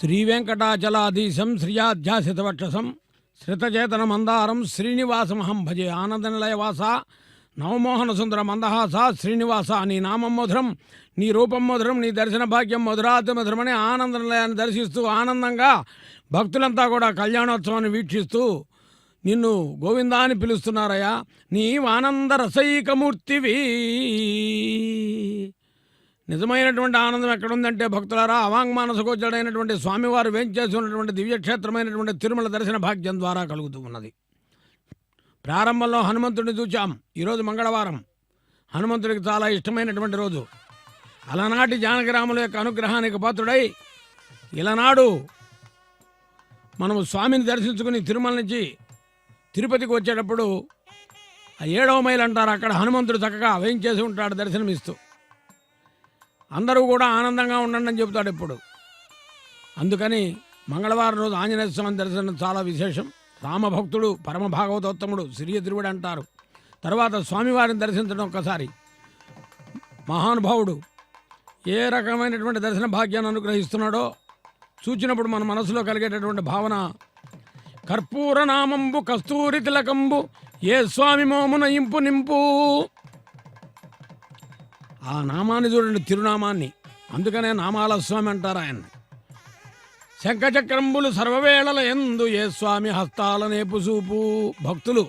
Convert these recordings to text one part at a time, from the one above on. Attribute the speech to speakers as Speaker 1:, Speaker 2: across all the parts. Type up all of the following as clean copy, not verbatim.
Speaker 1: శ్రీవేంకటాచలాధీశం శ్రియాధ్యాసితవక్షసం శ్రితచేతన మందారం శ్రీనివాసమహం భజే ఆనందనిలయవాస నవమోహన సుందర మందహాస శ్రీనివాస నీ నామం మధురం నీ రూపం మధురం నీ దర్శన భాగ్యం మధురాతి మధురమని ఆనంద నిలయాన్ని దర్శిస్తూ ఆనందంగా భక్తులంతా కూడా కళ్యాణోత్సవాన్ని వీక్షిస్తూ నిన్ను గోవిందా అని పిలుస్తున్నారయ్యా. నీ ఆనంద రసైకమూర్తివి. నిజమైనటువంటి ఆనందం ఎక్కడుందంటే భక్తులారా, అవాంగ్మానసగోచరుడైనటువంటి స్వామివారు వేంచేసి ఉన్నటువంటి దివ్యక్షేత్రమైనటువంటి తిరుమల దర్శన భాగ్యం ద్వారా కలుగుతూ ఉన్నది. ప్రారంభంలో హనుమంతుడిని చూచాం. ఈరోజు మంగళవారం, హనుమంతుడికి చాలా ఇష్టమైనటువంటి రోజు. అలనాటి జానకిరాముల యొక్క అనుగ్రహానికి పాత్రుడై ఇలనాడు మనము స్వామిని దర్శించుకుని తిరుమల నుంచి తిరుపతికి వచ్చేటప్పుడు 7వ మైలు అంటారు, అక్కడ హనుమంతుడు చక్కగా వేంచేసి ఉంటాడు దర్శనమిస్తూ. అందరూ కూడా ఆనందంగా ఉండండి అని చెబుతాడు ఎప్పుడు. అందుకని మంగళవారం రోజు ఆంజనేయ స్వామి దర్శనం చాలా విశేషం. రామభక్తుడు, పరమ భాగవతోత్తముడు, సిరియ తిరువుడు అంటారు. తర్వాత స్వామివారిని దర్శించడం ఒక్కసారి మహానుభావుడు ఏ రకమైనటువంటి దర్శన భాగ్యాన్ని అనుగ్రహిస్తున్నాడో చూచినప్పుడు మన మనసులో కలిగేటటువంటి భావన, కర్పూర నామంబు కస్తూరి తిలకంబు ఏ స్వామి మోమున ఇంపు నింపు. ఆ నామాన్ని చూడండి, తిరునామాన్ని. అందుకనే నామాల స్వామి అంటారు ఆయన్ని. శంఖచక్రంబులు సర్వవేళల ఎందు ఏ స్వామి హస్తాల నేపు చూపు. భక్తులు,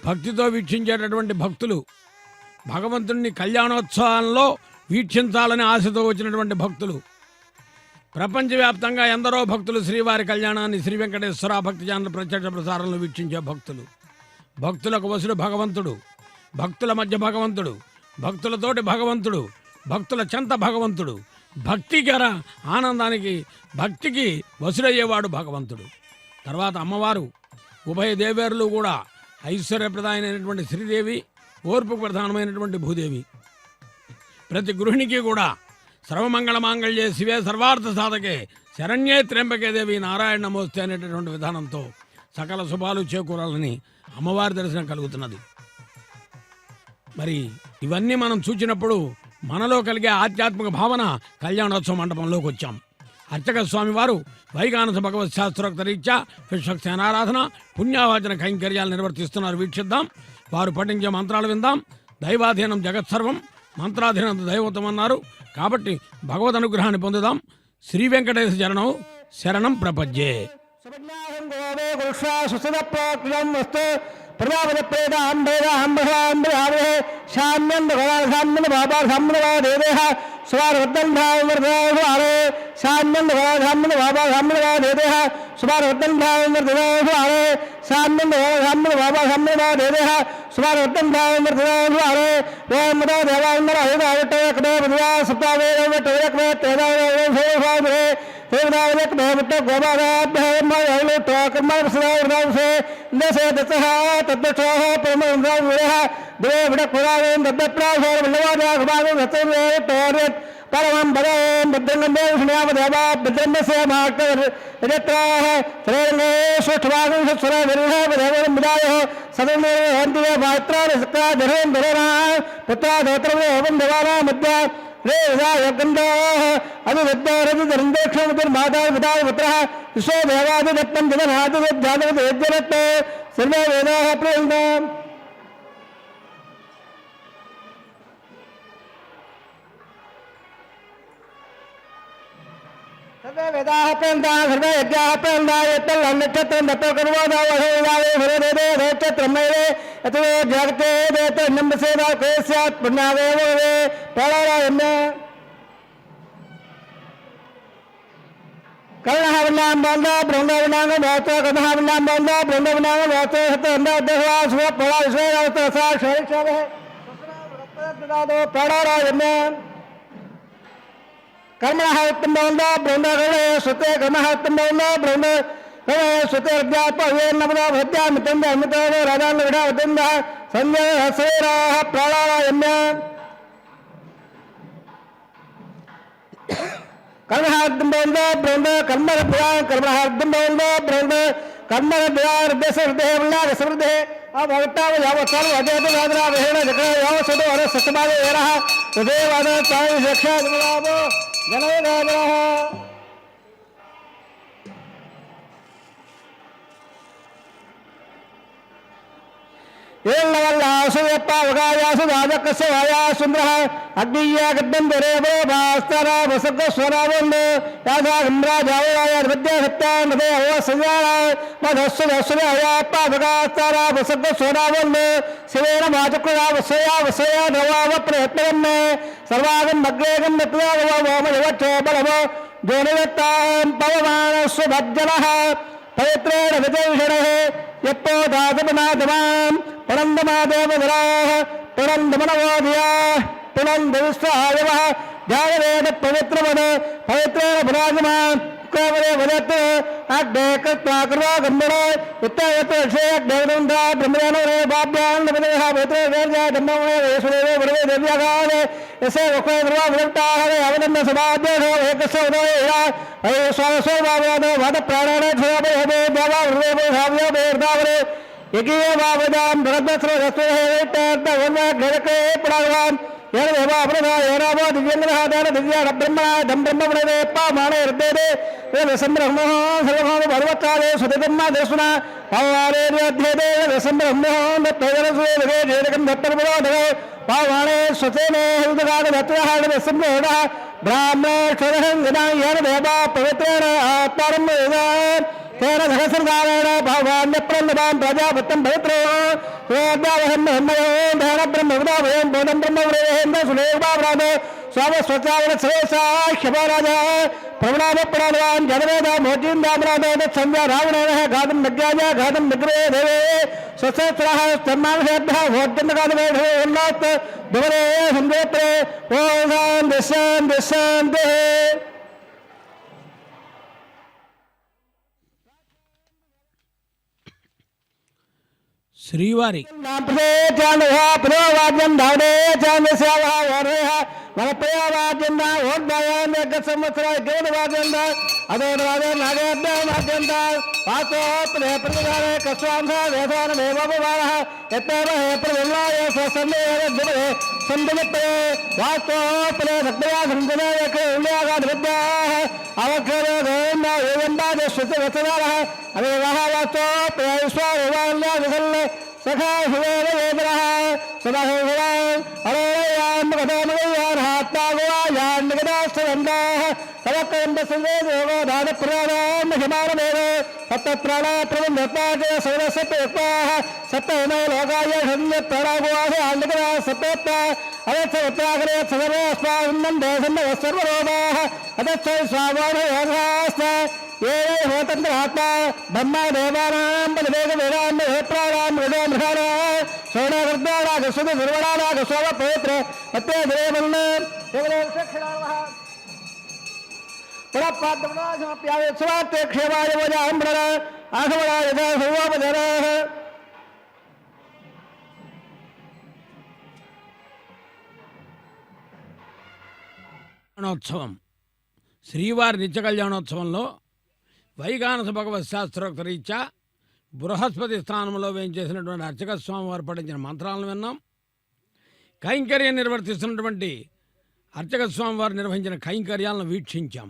Speaker 1: భక్తితో వీక్షించేటటువంటి భక్తులు, భగవంతుడిని కళ్యాణోత్సవాల్లో వీక్షించాలని ఆశతో వచ్చినటువంటి భక్తులు, ప్రపంచవ్యాప్తంగా ఎందరో భక్తులు శ్రీవారి కళ్యాణాన్ని శ్రీ వెంకటేశ్వర భక్తి ఛానల్ ప్రత్యక్ష ప్రసారంలో వీక్షించే భక్తులు. భక్తులకు వసుడు భగవంతుడు, భక్తుల మధ్య భగవంతుడు, భక్తులతోటి భగవంతుడు, భక్తుల చెంత భగవంతుడు, భక్తికర ఆనందానికి భక్తికి వసుడయ్యేవాడు భగవంతుడు. తర్వాత అమ్మవారు, ఉభయ దేవేరులు కూడా ఐశ్వర్యప్రదాయమైనటువంటి శ్రీదేవి, ఓర్పు ప్రధానమైనటువంటి భూదేవి. ప్రతి గృహిణికి కూడా సర్వమంగళ మాంగళ్యే శివే సర్వార్థ సాధకే శరణ్యే త్ర్యంబకే దేవి నారాయణ నమోస్తే అనేటటువంటి విధానంతో సకల శుభాలు చేకూరాలని అమ్మవారి దర్శనం కలుగుతున్నది. మరి ఇవన్నీ మనం చూచినప్పుడు మనలో కలిగే ఆధ్యాత్మిక భావన కళ్యాణోత్సవ మండపంలోకి వచ్చాం. అర్చక స్వామి వారు వైగానస భగవత్ శాస్త్రోక్త రీత్యా విశ్వక్సేనారాధన పుణ్యావాచన కైంకర్యాలు నిర్వర్తిస్తున్నారు. వీక్షిద్దాం, వారు పఠించే మంత్రాలు విందాం. దైవాధీనం జగత్సర్వం, మంత్రాధీనం దైవతం అన్నారు కాబట్టి భగవద్ అనుగ్రహాన్ని పొందుదాం. శ్రీ వెంకటేశ చరణం శరణం ప్రపంచే. परमं बदं बद्धंगंदे विष्णुयावदेवा बद्धंगस्य महाक्तरत्राः श्रेणे सुष्ठवागं सुस्वरा विरुह विदेवं विदायो सदने हन्ति भात्राः सक्का धरं धरना पुत्रा धोत्रवे एवं देवाना मध्य रे यगन्धाः अभिवद्धारति धरन्देक्षं माता पिता पुत्रः विश्व देवादि दत्तं जगन्नाथ विद्यादि वेद्यरत्ते सर्वे वेदाः प्रेरणाम् वेदाः प्रेन्ताः सर्वे यज्ञाः प्रेन्ताः यत्तल्लन्नक्षत्रं दत्तो कर्मोदावहेदावे भरदेदे नक्षत्रमेवे यतो जगते देते नम्बसेदा के स्यात् पुण्यादेवो वे प्राणायाम्य कर्णः वन्नां बान्धा बृन्दावनांग वाचो कर्णः वन्नां बान्धा बृन्दावनांग वाचो हतन्दा देवा सुव परा विश्वयावतसा शैक्षवे ददादो प्राणायाम्य कर्मणः उत्तम बंदा बृंदा गणे सुते कर्मः उत्तम बंदा बृंदा गणे सुते अध्यात्मये नमदा भद्या मितंद अमितव राजान विडा वदंद संजय हसेराः प्राणायाम्य कर्मः उत्तम बंदा बृंदा कर्मः कर्मः उत्तम बंदा बृंदा कर्मः द्वार देशदेह वल्ला रसवृद्धे अभवताव यावत्साल अदेत राजरा वेहण जग यावसदो अर सतबाले एरः उदेवाद चाय रक्षा दिलावो जनोगादरः
Speaker 2: ఏళ్ళవల్లాసుయప్పావగాయాసు రాజకస్య వాయాసుంద్ర అగ్నియ్యా గడ్డం దరేవో భాస్తరా వసగస్వరావుండు యాసాగంరాజావయాయ విద్యాసత్తాంగదే అవసజాల మధస్సుదస్సుద అయాప్పావగాస్తరా వసగస్వరావుండు శివేన వాచకుడా వసయా వసయా నవావ ప్రయత్నవన్నే సర్వాగం అగ్రేగం నత్వామయవక్షోబలమో జోనివత్తాం పవమానస్సు భజ్జనః పవిత్రేణ విజయషణః యప్పో దాసపనాదమాం పురందమాదేవధరాः పురందమనవోధియాः పురందవిశ్వాయవः ధ్యానవేద పవిత్రవద పవిత్రేణ పురాగమాన్ కోవరే వదత్ అగ్నే కృత్వాకృవా గంభీర ఉత్తయత్ క్షేయగ్నేంద్ర బ్రహ్మేణోరే బాభ్యాన్ నమదేహ పవిత్రే వేర్జా ధమ్మోరే వేసుదేవే వరదే దేవ్యాగారే యసే వఖే ధ్రువ వృత్తాహరే అవనంద సమాధ్యేషో ఏకస్య ఉదయేయ అయ స్వాసో భావయాదో వాద ప్రాణాన ధ్రువే హే దేవ వృదే భావ్య వేర్దావరే యకీయ భావదాం భరద్వస్ర రస్వేహేతర్త వన్న ఘరకే పురాగవాన్ ఏనదేవాపరదా ఏనామో దివ్యంగ్రహాదాన దివ్యాడ బ్రహ్మ ధం బ్రహ్మపుడే పామాణ హృదయదే సంబ్రహ్మో సర్వభౌమ భగవత్కాలే సుతిబ్రహ్మ దేశున పావారేధ్యేదే సంబ్రహ్మో దత్తోజనసుదే జేదకం దత్తర్పురోధే పావాణే స్వసేనే హృదగాద దత్తహాడ సంబ్రహణ బ్రాహ్మణేశ్వరహం ఏనదేవా పవిత్రేణ ఆత్మారం తేన సహస్రకారేణ భావాన్యప్రన్నదాం ప్రజాపత్యం పవిత్రో వేద్యావహం ధన బ్రహ్మవృదాభయం బోధం బ్రహ్మవృదేంద్ర సులేవాభ్రాధ స్వామస్వచావన శ్రేషాఖ్యపారాజ ప్రవణాభప్రాణవాన్ జనవేద మోజీందామరాధ సంధ్యా రావణేన ఘాతం నగ్యాజ ఘాతం నిగ్రే దేవే స్వశస్త్ర సన్మానసేభ్య భోజనగాదవేధే ఉన్నాత్ దువరే సందేత్రే ఓం దిశాం దిశాంతే.
Speaker 1: శ్రీవారి
Speaker 2: సంవత్సర అదో నాగేద్యమాద్యంత పాత్రోపదే ప్రతిదారే కస్వాంశ వేదాన దేవోపవార ఎత్తేవ హే ప్రతిల్లాయ స్వసందే సందలిపే వాస్తోపదే భక్తయా సంజనే ఉల్యాగాద్ విద్యాః అవక్షరే గోవింద ఏవంబాదే శుద్ధవచనాః అవేవః వాస్తోపదే విశ్వావాల్యా విసల్లే సఖా శివేన వేదనః సదా శివాన్ అరేయాం గదామయాన్ గదాస్తవందాః తవకంద సందే దేవో దాన ప్రాణాం హిమానమేవ సప్తప్రాణ ప్రబంధపాదే సౌరసపేత్వాః సప్తమే లోకాయ హన్య ప్రాణాగోః ఆండగదా సపేత్త అవత్సవత్యాగరే సదరే స్వామిన్నం దేశన్న సర్వరోగాః అదచ్చ స్వామాన యోగాస్త ఏవై హోతంత్ర ఆత్మ బ్రహ్మ దేవానాం బలివేగ వేదాంత హేత్రాణాం హృదయ మృగాణ సోణగర్దానాగ సుధ నిర్వణానాగ సోమ పవిత్ర అత్తే దేవన్న పునఃపాద్యప్యావేత్సవాత్తే క్షేమాయ వజాంబర ఆఘవణాయ సర్వోపజనాః.
Speaker 1: కళ్యాణోత్సవం శ్రీవారి నిత్య కళ్యాణోత్సవంలో వైగానస భగవత్ శాస్త్రోక్త రీత్యా బృహస్పతి స్థానంలో వేయించేసినటువంటి అర్చక స్వామి వారు పఠించిన మంత్రాలను విన్నాం. కైంకర్యం నిర్వర్తిస్తున్నటువంటి అర్చక స్వామి వారు నిర్వహించిన కైంకర్యాలను వీక్షించాం.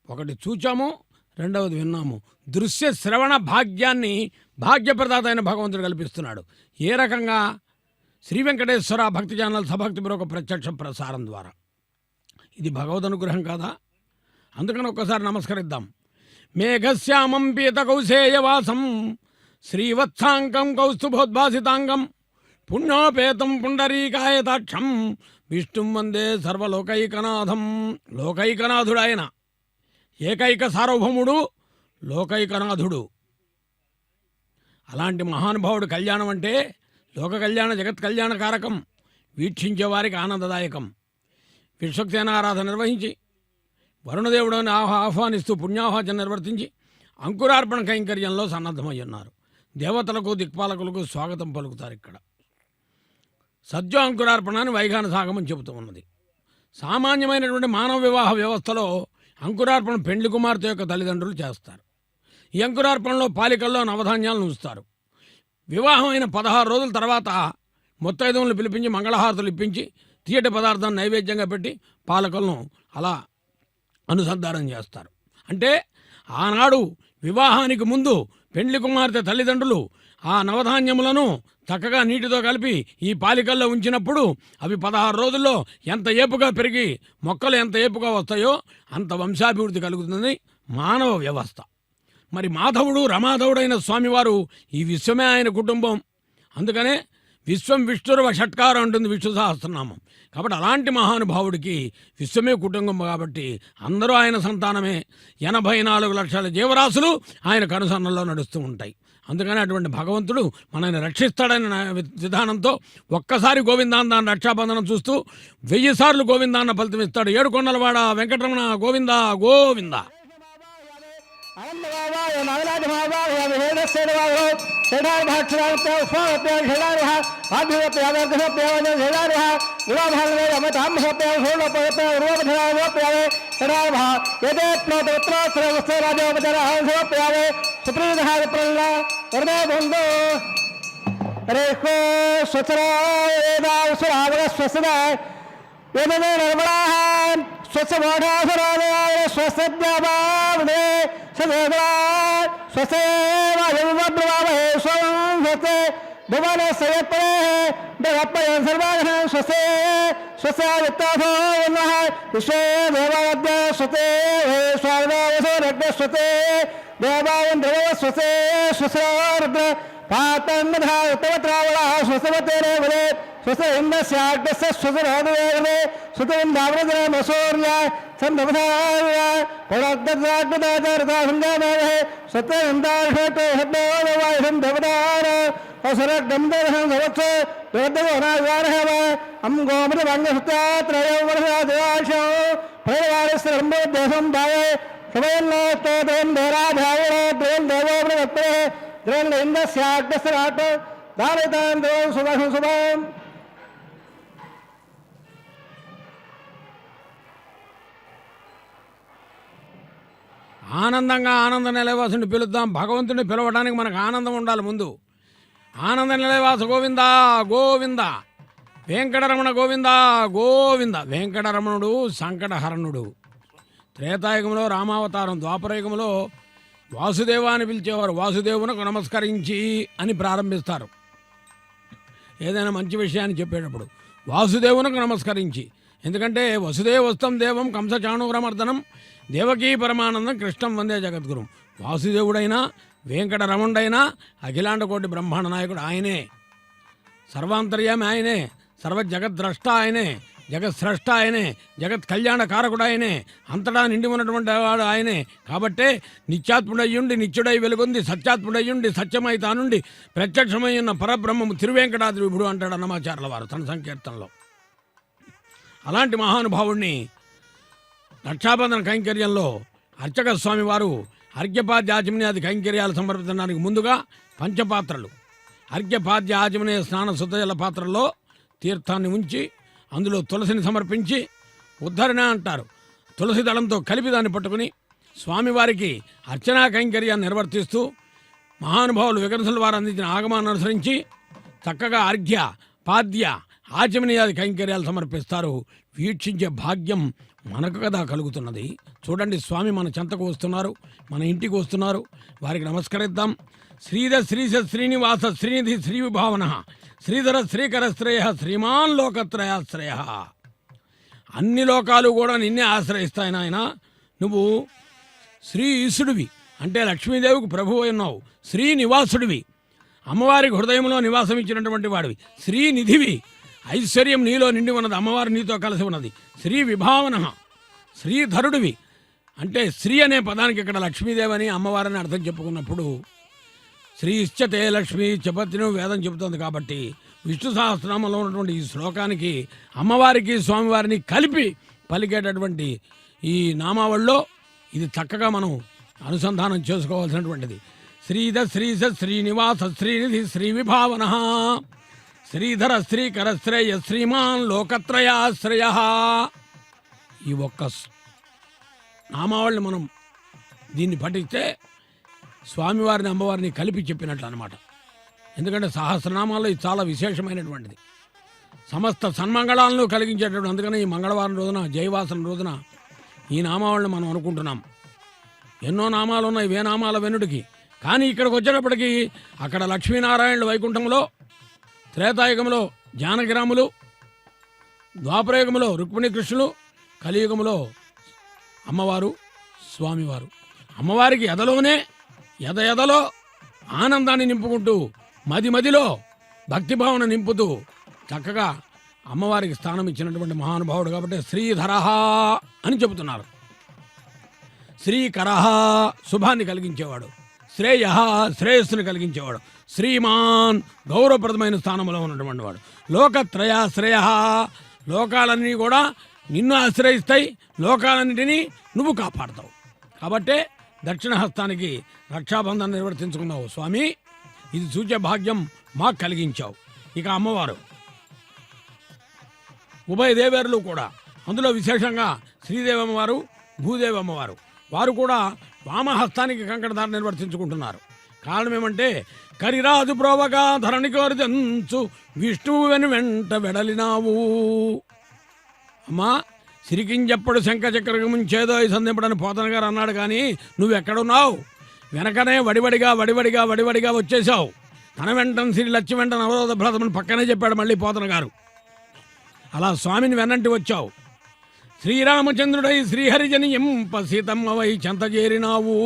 Speaker 1: ఒకటి చూచాము, రెండవది విన్నాము. దృశ్య శ్రవణ భాగ్యాన్ని భాగ్యప్రదాత అయిన భగవంతుడు కల్పిస్తున్నాడు. ఏ రకంగా? శ్రీ వెంకటేశ్వర భక్తి ఛానల్ సభక్తి ఒక ప్రత్యక్ష ప్రసారం ద్వారా. ఇది భగవద్ అనుగ్రహం కాదా? అందుకని ఒక్కసారి నమస్కరిద్దాం. మేఘశ్యామం పీత కౌశేయవాసం శ్రీవత్సాంకం కౌస్తుభోద్భాసితాంగం పుణ్యోపేతం పుండరీకాయతాక్షం విష్ణుం వందే సర్వలోకైకనాథం. లోకైకనాథుడాయన, ఏకైక సార్వభౌముడు, లోకైకనాథుడు. అలాంటి మహానుభావుడు కళ్యాణం అంటే లోక కళ్యాణ జగత్ కళ్యాణ కారకం, వీక్షించేవారికి ఆనందదాయకం. విశ్వక్సేనారాధన నిర్వహించి వరుణదేవుడిని ఆహ్వానిస్తూ పుణ్యాహ్వాచన నిర్వర్తించి అంకురార్పణ కైంకర్యంలో సన్నద్ధమయ్యున్నారు. దేవతలకు దిక్పాలకులకు స్వాగతం పలుకుతారు. ఇక్కడ సద్యో అంకురార్పణాన్ని వైగాన సాగమని చెబుతూ ఉన్నది. సామాన్యమైనటువంటి మానవ వివాహ వ్యవస్థలో అంకురార్పణ పెండ్లి కుమార్తె యొక్క తల్లిదండ్రులు చేస్తారు. ఈ అంకురార్పణలో పాలికల్లో నవధాన్యాలను ఉంచుతారు. వివాహం అయిన 16 రోజుల తర్వాత ముత్తైదువులను పిలిపించి మంగళహారతులు ఇప్పించి తీయటి పదార్థాన్ని నైవేద్యంగా పెట్టి పాలకులను అలా అనుసంధానం చేస్తారు. అంటే ఆనాడు వివాహానికి ముందు పెండ్లి కుమార్తె తల్లిదండ్రులు ఆ నవధాన్యములను చక్కగా నీటితో కలిపి ఈ పాలికల్లో ఉంచినప్పుడు అవి 16 రోజుల్లో ఎంత ఏపుగా పెరిగి మొక్కలు ఎంత ఏపుగా వస్తాయో అంత వంశాభివృద్ధి కలుగుతుంది మానవ వ్యవస్థ. మరి మాధవుడు రమాధవుడైన స్వామివారు ఈ విశ్వమే ఆయన కుటుంబం. అందుకనే విశ్వం విష్ణురవ షట్కారం అంటుంది విష్ణు సహస్రనామం. కాబట్టి అలాంటి మహానుభావుడికి విశ్వమే కుటుంబం కాబట్టి అందరూ ఆయన సంతానమే. 84 లక్షల జీవరాశులు ఆయన కనుసన్నల్లో నడుస్తూ ఉంటాయి. అందుకని అటువంటి భగవంతుడు మనల్ని రక్షిస్తాడని విధానంతో ఒక్కసారి గోవిందాన్ని రక్షాబంధనం చూస్తూ 1000 సార్లు గోవిందాన్న ఫలితం ఇస్తాడు. ఏడుకొండలవాడ వెంకటరమణ గోవింద గోవింద.
Speaker 2: ఆనందమావాయ నాగరాజమావాయ విహేడస్సేనవాయో షడార్భాక్షరాప్య షడార్హ ఆధ్యురప్యాదర్గసప్యావజ షడార్హ గుణాభాగవే అమతాంభసప్య షోడపయప్య ఉర్వపధరావోప్యావే షడార్భ యదే ప్లోతోత్రాస్త్రవస్తే రాజోపచరహాంసోప్యావే సుప్రీదః విప్రల్లా వరదే బంధో రేఖో స్వచరాయ వేదావసురావగ స్వసదా వేదనే నిర్మలాః స్వచ్ఛమోఢాసురాలయాయ స్వస్థ్యాభావే సదేవా స్వసేవాయమబ్రవామహే స్వం స్వస్తే భువన సయత్రే దేవప్పయ సర్వాగః స్వస్తే స్వస్య విత్తాసో వన్నః విశ్వే దేవాద్య స్వతే స్వామినావసో రగ్న స్వతే దేవాయం దేవ స్వస్తే స్వస్రారుద్ర పాతన్నధా ఉత్తమత్రావళ స్వస్తవతేరే వదే స్వస్త ఇంద్రస్యాగ్రస్య స్వసరానువేగమే సుతవిందావృతమసూర్య సంధవధార్య పౌరాగ్రదాగ్రదాచారదాసంగామహే సత్యవిందార్షతో హద్మోదవాయుధం దేవదార అవసరగంధర్హం సవత్స దేవదవనాగారహవ అం గోమృతభంగసుత్యాత్రయో వర్షాదివాశో ప్రయవారస్రంభోద్దేశం భావే సమయన్నోత్తోదయం దేరాధావణ ద్రోం దేవోమృతత్రే ద్రోం ఇంద్రస్యాగ్రస్యరాట దారితాం ద్రోం సుభం శుభం.
Speaker 1: ఆనందంగా ఆనంద నిలయవాసుని పిలుద్దాం. భగవంతుని పిలవడానికి మనకు ఆనందం ఉండాలి. ముందు ఆనంద నిలయవాస గోవింద గోవింద, వెంకటరమణ గోవింద గోవింద. వెంకటరమణుడు సంకటహరణుడు. త్రేతాయుగంలో రామావతారం, ద్వాపరయుగంలో వాసుదేవ అని పిలిచేవారు. వాసుదేవునకు నమస్కరించి అని ప్రారంభిస్తారు ఏదైనా మంచి విషయాన్ని చెప్పేటప్పుడు. వాసుదేవునకు నమస్కరించి, ఎందుకంటే వసుదేవస్తం దేవం కంసచాణూరమర్దనం దేవకీ పరమానందం కృష్ణం వందే జగద్గురుం. వాసుదేవుడైనా వెంకటరమణుడైనా అఖిలాండ కోటి బ్రహ్మాండ నాయకుడు ఆయనే. సర్వాంతర్యామి ఆయనే, సర్వజగద్ద్రష్ట ఆయనే, జగత్స్రష్ట ఆయనే, జగత్ కళ్యాణ కారకుడు ఆయనే, అంతటా నిండి ఉన్నటువంటి వాడు ఆయనే. కాబట్టే నిత్యాత్ముడయ్యుండి నిత్యుడై వెలుగొంది, సత్యాత్ముడయ్యుండి సత్యమై తానుండి ప్రత్యక్షమై ఉన్న పరబ్రహ్మము తిరువేంకటాద్రి విభుడు అంటాడు అన్నమాచార్యుల వారు తన సంకీర్తనలో. అలాంటి మహానుభావుణ్ణి రక్షాబంధన కైంకర్యంలో అర్చక స్వామి వారు అర్ఘ్యపాద్య ఆచమనీయాది కైంకర్యాలు సమర్పించడానికి ముందుగా పంచపాత్రలు, అర్ఘ్యపాద్య ఆచమనీయ స్నాన శుద్ధజల పాత్రల్లో తీర్థాన్ని ఉంచి అందులో తులసిని సమర్పించి ఉద్ధరణ అంటారు. తులసి దళంతో కలిపి దాన్ని పట్టుకుని స్వామివారికి అర్చనా కైంకర్యాన్ని నిర్వర్తిస్తూ మహానుభావులు వికనసుల వారు అందించిన ఆగమాన్ని అనుసరించి చక్కగా అర్ఘ్య పాద్య ఆచమనీయాది కైంకర్యాలు సమర్పిస్తారు. వీక్షించే భాగ్యం మనకు కదా కలుగుతున్నది. చూడండి, స్వామి మన చెంతకు వస్తున్నారు, మన ఇంటికి వస్తున్నారు. వారికి నమస్కరిద్దాం. శ్రీధ శ్రీశ శ్రీనివాస శ్రీనిధి శ్రీ విభావన శ్రీధర శ్రీకర శ్రేయ శ్రీమాన్ లోకత్రయాశ్రయ. అన్ని లోకాలు కూడా నిన్నే ఆశ్రయిస్తాయి నాయన. నువ్వు శ్రీ ఈశుడివి అంటే లక్ష్మీదేవికి ప్రభువు ఉన్నావు. శ్రీనివాసుడివి, అమ్మవారికి హృదయంలో నివాసం ఇచ్చినటువంటి వాడివి. శ్రీనిధివి, ఐశ్వర్యం నీలో నిండి ఉన్నది, అమ్మవారు నీతో కలిసి ఉన్నది. శ్రీ విభావన, శ్రీధరుడివి అంటే శ్రీ అనే పదానికి ఇక్కడ లక్ష్మీదేవని అమ్మవారిని అర్థం చెప్పుకున్నప్పుడు శ్రీ ఇశ్చతే లక్ష్మి చపత్తిని వేదం చెబుతుంది. కాబట్టి విష్ణు సహస్రనామంలో ఉన్నటువంటి ఈ శ్లోకానికి అమ్మవారికి స్వామివారిని కలిపి పలికేటటువంటి ఈ నామావళిలో ఇది చక్కగా మనం అనుసంధానం చేసుకోవాల్సినటువంటిది. శ్రీధ శ్రీశ శ్రీనివాస శ్రీనిధి శ్రీ విభావన శ్రీధర శ్రీకర శ్రేయ శ్రీమాన్ లోకత్రయాశ్రయ. ఈ ఒక్క నామావళిని మనం దీన్ని పఠిస్తే స్వామివారిని అమ్మవారిని కలిపి చెప్పినట్లు అనమాట. ఎందుకంటే సహస్రనామాల్లో ఇది చాలా విశేషమైనటువంటిది, సమస్త సన్మంగళాలను కలిగించేటటువంటి. అందుకని ఈ మంగళవారం రోజున జయవాసన రోజున ఈ నామావళిని మనం అనుకుంటున్నాం. ఎన్నో నామాలు ఉన్నాయి, వే నామాల వెనుడికి కానీ ఇక్కడికి వచ్చేటప్పటికి అక్కడ లక్ష్మీనారాయణులు వైకుంఠంలో, త్రేతాయుగంలో జానకిరాములు, ద్వాపరయుగంలో రుక్మిణీ కృష్ణులు, కలియుగంలో అమ్మవారు స్వామివారు. అమ్మవారికి ఎదలోనే ఎదలో ఆనందాన్ని నింపుకుంటూ మదిలో భక్తిభావన నింపుతూ చక్కగా అమ్మవారికి స్థానం ఇచ్చినటువంటి మహానుభావుడు కాబట్టి శ్రీధరః అని చెబుతున్నారు. శ్రీకరః శుభాన్ని కలిగించేవాడు, శ్రేయః శ్రేయస్సును కలిగించేవాడు, శ్రీమాన్ గౌరవప్రదమైన స్థానంలో ఉన్నటువంటి వాడు, లోకత్రయ శ్రేయః లోకాలన్నీ కూడా నిన్ను ఆశ్రయిస్తాయి, లోకాలన్నింటినీ నువ్వు కాపాడతావు. కాబట్టే దక్షిణ హస్తానికి రక్షాబంధనం నిర్వర్తించుకున్నావు స్వామి, ఇది సూచే భాగ్యం మాకు కలిగించావు. ఇక అమ్మవారు ఉభయ దేవేరులు కూడా, అందులో విశేషంగా శ్రీదేవమ్మవారు, భూదేవమ్మవారు, వారు కూడా వామహస్తానికి కంకణధారణ నిర్వర్తించుకుంటున్నారు. కారణం ఏమంటే కరిరాజు ప్రోవగా ధరణికి వరదంచు విష్ణువు వెంట వెడలినావు. అమ్మా సిరికించెప్పుడు శంఖ చక్రకు ముంచేదో ఈ సంధింపడని పోతన గారు అన్నాడు, కానీ నువ్వెక్కడున్నావు? వెనకనే వడివడిగా వచ్చేసావు. తన వెంటను సిరి లక్ష్మి వెంట నవరోధ భ్రతమని పక్కనే చెప్పాడు మళ్ళీ పోతన గారు. అలా స్వామిని వెన్నంటి వచ్చావు. శ్రీరామచంద్రుడై శ్రీహరిజని ఎంప సీతమ్మవై చెంత చేరినావు.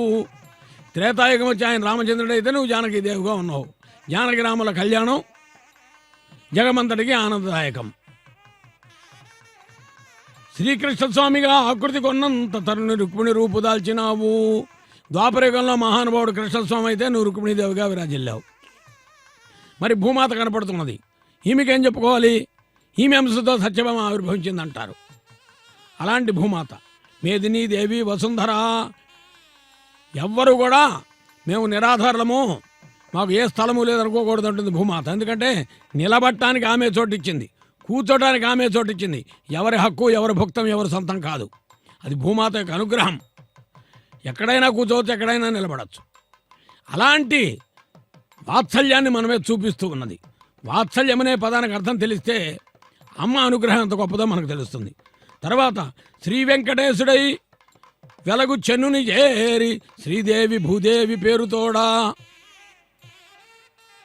Speaker 1: త్రేతాయుగం వచ్చి ఆయన రామచంద్రుడైతే నువ్వు జానకీదేవిగా ఉన్నావు. జానకి రాముల కళ్యాణం జగమంతటికి ఆనందదాయకం. శ్రీకృష్ణస్వామిగా ఆకృతి కొన్నంత తరుణి రుక్మిణి రూపు దాల్చినావు. ద్వాపరయుగంలో మహానుభావుడు కృష్ణస్వామి అయితే నువ్వు రుక్మిణీదేవిగా విరాజిల్లావు. మరి భూమాత కనపడుతున్నది, ఈమెకేం చెప్పుకోవాలి? ఈమె అంశతో సత్యభామ ఆవిర్భవించిందంటారు. అలాంటి భూమాత మేదినీ దేవి వసుంధర. ఎవ్వరు కూడా మేము నిరాధారులము, మాకు ఏ స్థలము లేదనుకోకూడదు అంటుంది భూమాత. ఎందుకంటే నిలబట్టడానికి ఆమె చోటిచ్చింది, కూర్చోటానికి ఆమె చోటిచ్చింది. ఎవరి హక్కు, ఎవరి భుక్తం, ఎవరి సొంతం కాదు. అది భూమాత యొక్క అనుగ్రహం. ఎక్కడైనా కూర్చోవచ్చు, ఎక్కడైనా నిలబడచ్చు. అలాంటి వాత్సల్యాన్ని మనమే చూపిస్తూ ఉన్నది. వాత్సల్యం అనే పదానికి అర్థం తెలిస్తే అమ్మ అనుగ్రహం ఎంత గొప్పదో మనకు తెలుస్తుంది. తర్వాత శ్రీ వెంకటేశుడై వెలగు చెన్నుని చేరి శ్రీదేవి భూదేవి పేరుతోడా.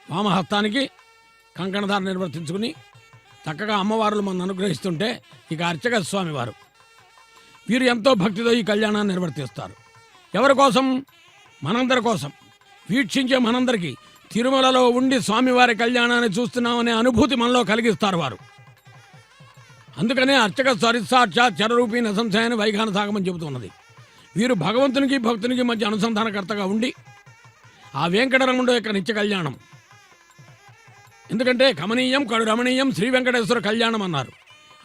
Speaker 1: వామహస్తానికి కంకణధారణ నిర్వర్తించుకుని చక్కగా అమ్మవారులు మనం అనుగ్రహిస్తుంటే ఇక అర్చక స్వామి వారు వీరు ఎంతో భక్తితో ఈ కళ్యాణాన్ని నిర్వర్తిస్తారు. ఎవరి కోసం? మనందరి కోసం. వీక్షించే మనందరికీ తిరుమలలో ఉండి స్వామివారి కళ్యాణాన్ని చూస్తున్నామనే అనుభూతి మనలో కలిగిస్తారు వారు. అందుకనే అర్చక సాక్షాత్ చరరూపీ నసంశయాన్ని వైఖాన సాగమని చెబుతున్నది. వీరు భగవంతునికి భక్తునికి మధ్య అనుసంధానకర్తగా ఉండి ఆ వెంకటరమణుడు యొక్క నిత్య కళ్యాణం, ఎందుకంటే కమనీయం కడు రమణీయం శ్రీ వెంకటేశ్వర కళ్యాణం అన్నారు.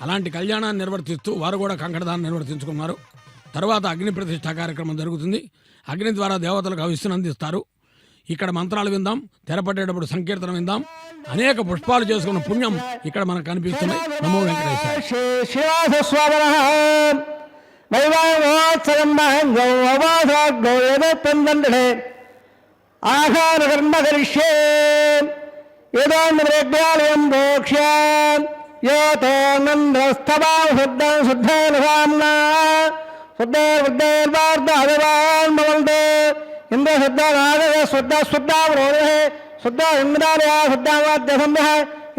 Speaker 1: అలాంటి కళ్యాణాన్ని నిర్వర్తిస్తూ వారు కూడా కంకణదాన్ని నిర్వర్తించుకున్నారు. తర్వాత అగ్ని ప్రతిష్ఠా కార్యక్రమం జరుగుతుంది. అగ్ని ద్వారా దేవతలకు హవిస్సును అందిస్తారు. ఇక్కడ మంత్రాలు విందాం, తెరపట్టేటప్పుడు సంకీర్తనం విందాం. అనేక పుష్పాలు చేసుకున్న పుణ్యం ఇక్కడ మనకు కనిపిస్తుంది. నమో వెంకటేశ్వర.
Speaker 2: इंद्र शुद्धा नागः शुद्धा शुद्धा वरोधः शुद्धा इंद्रालया शुद्धा वाद्यसंभः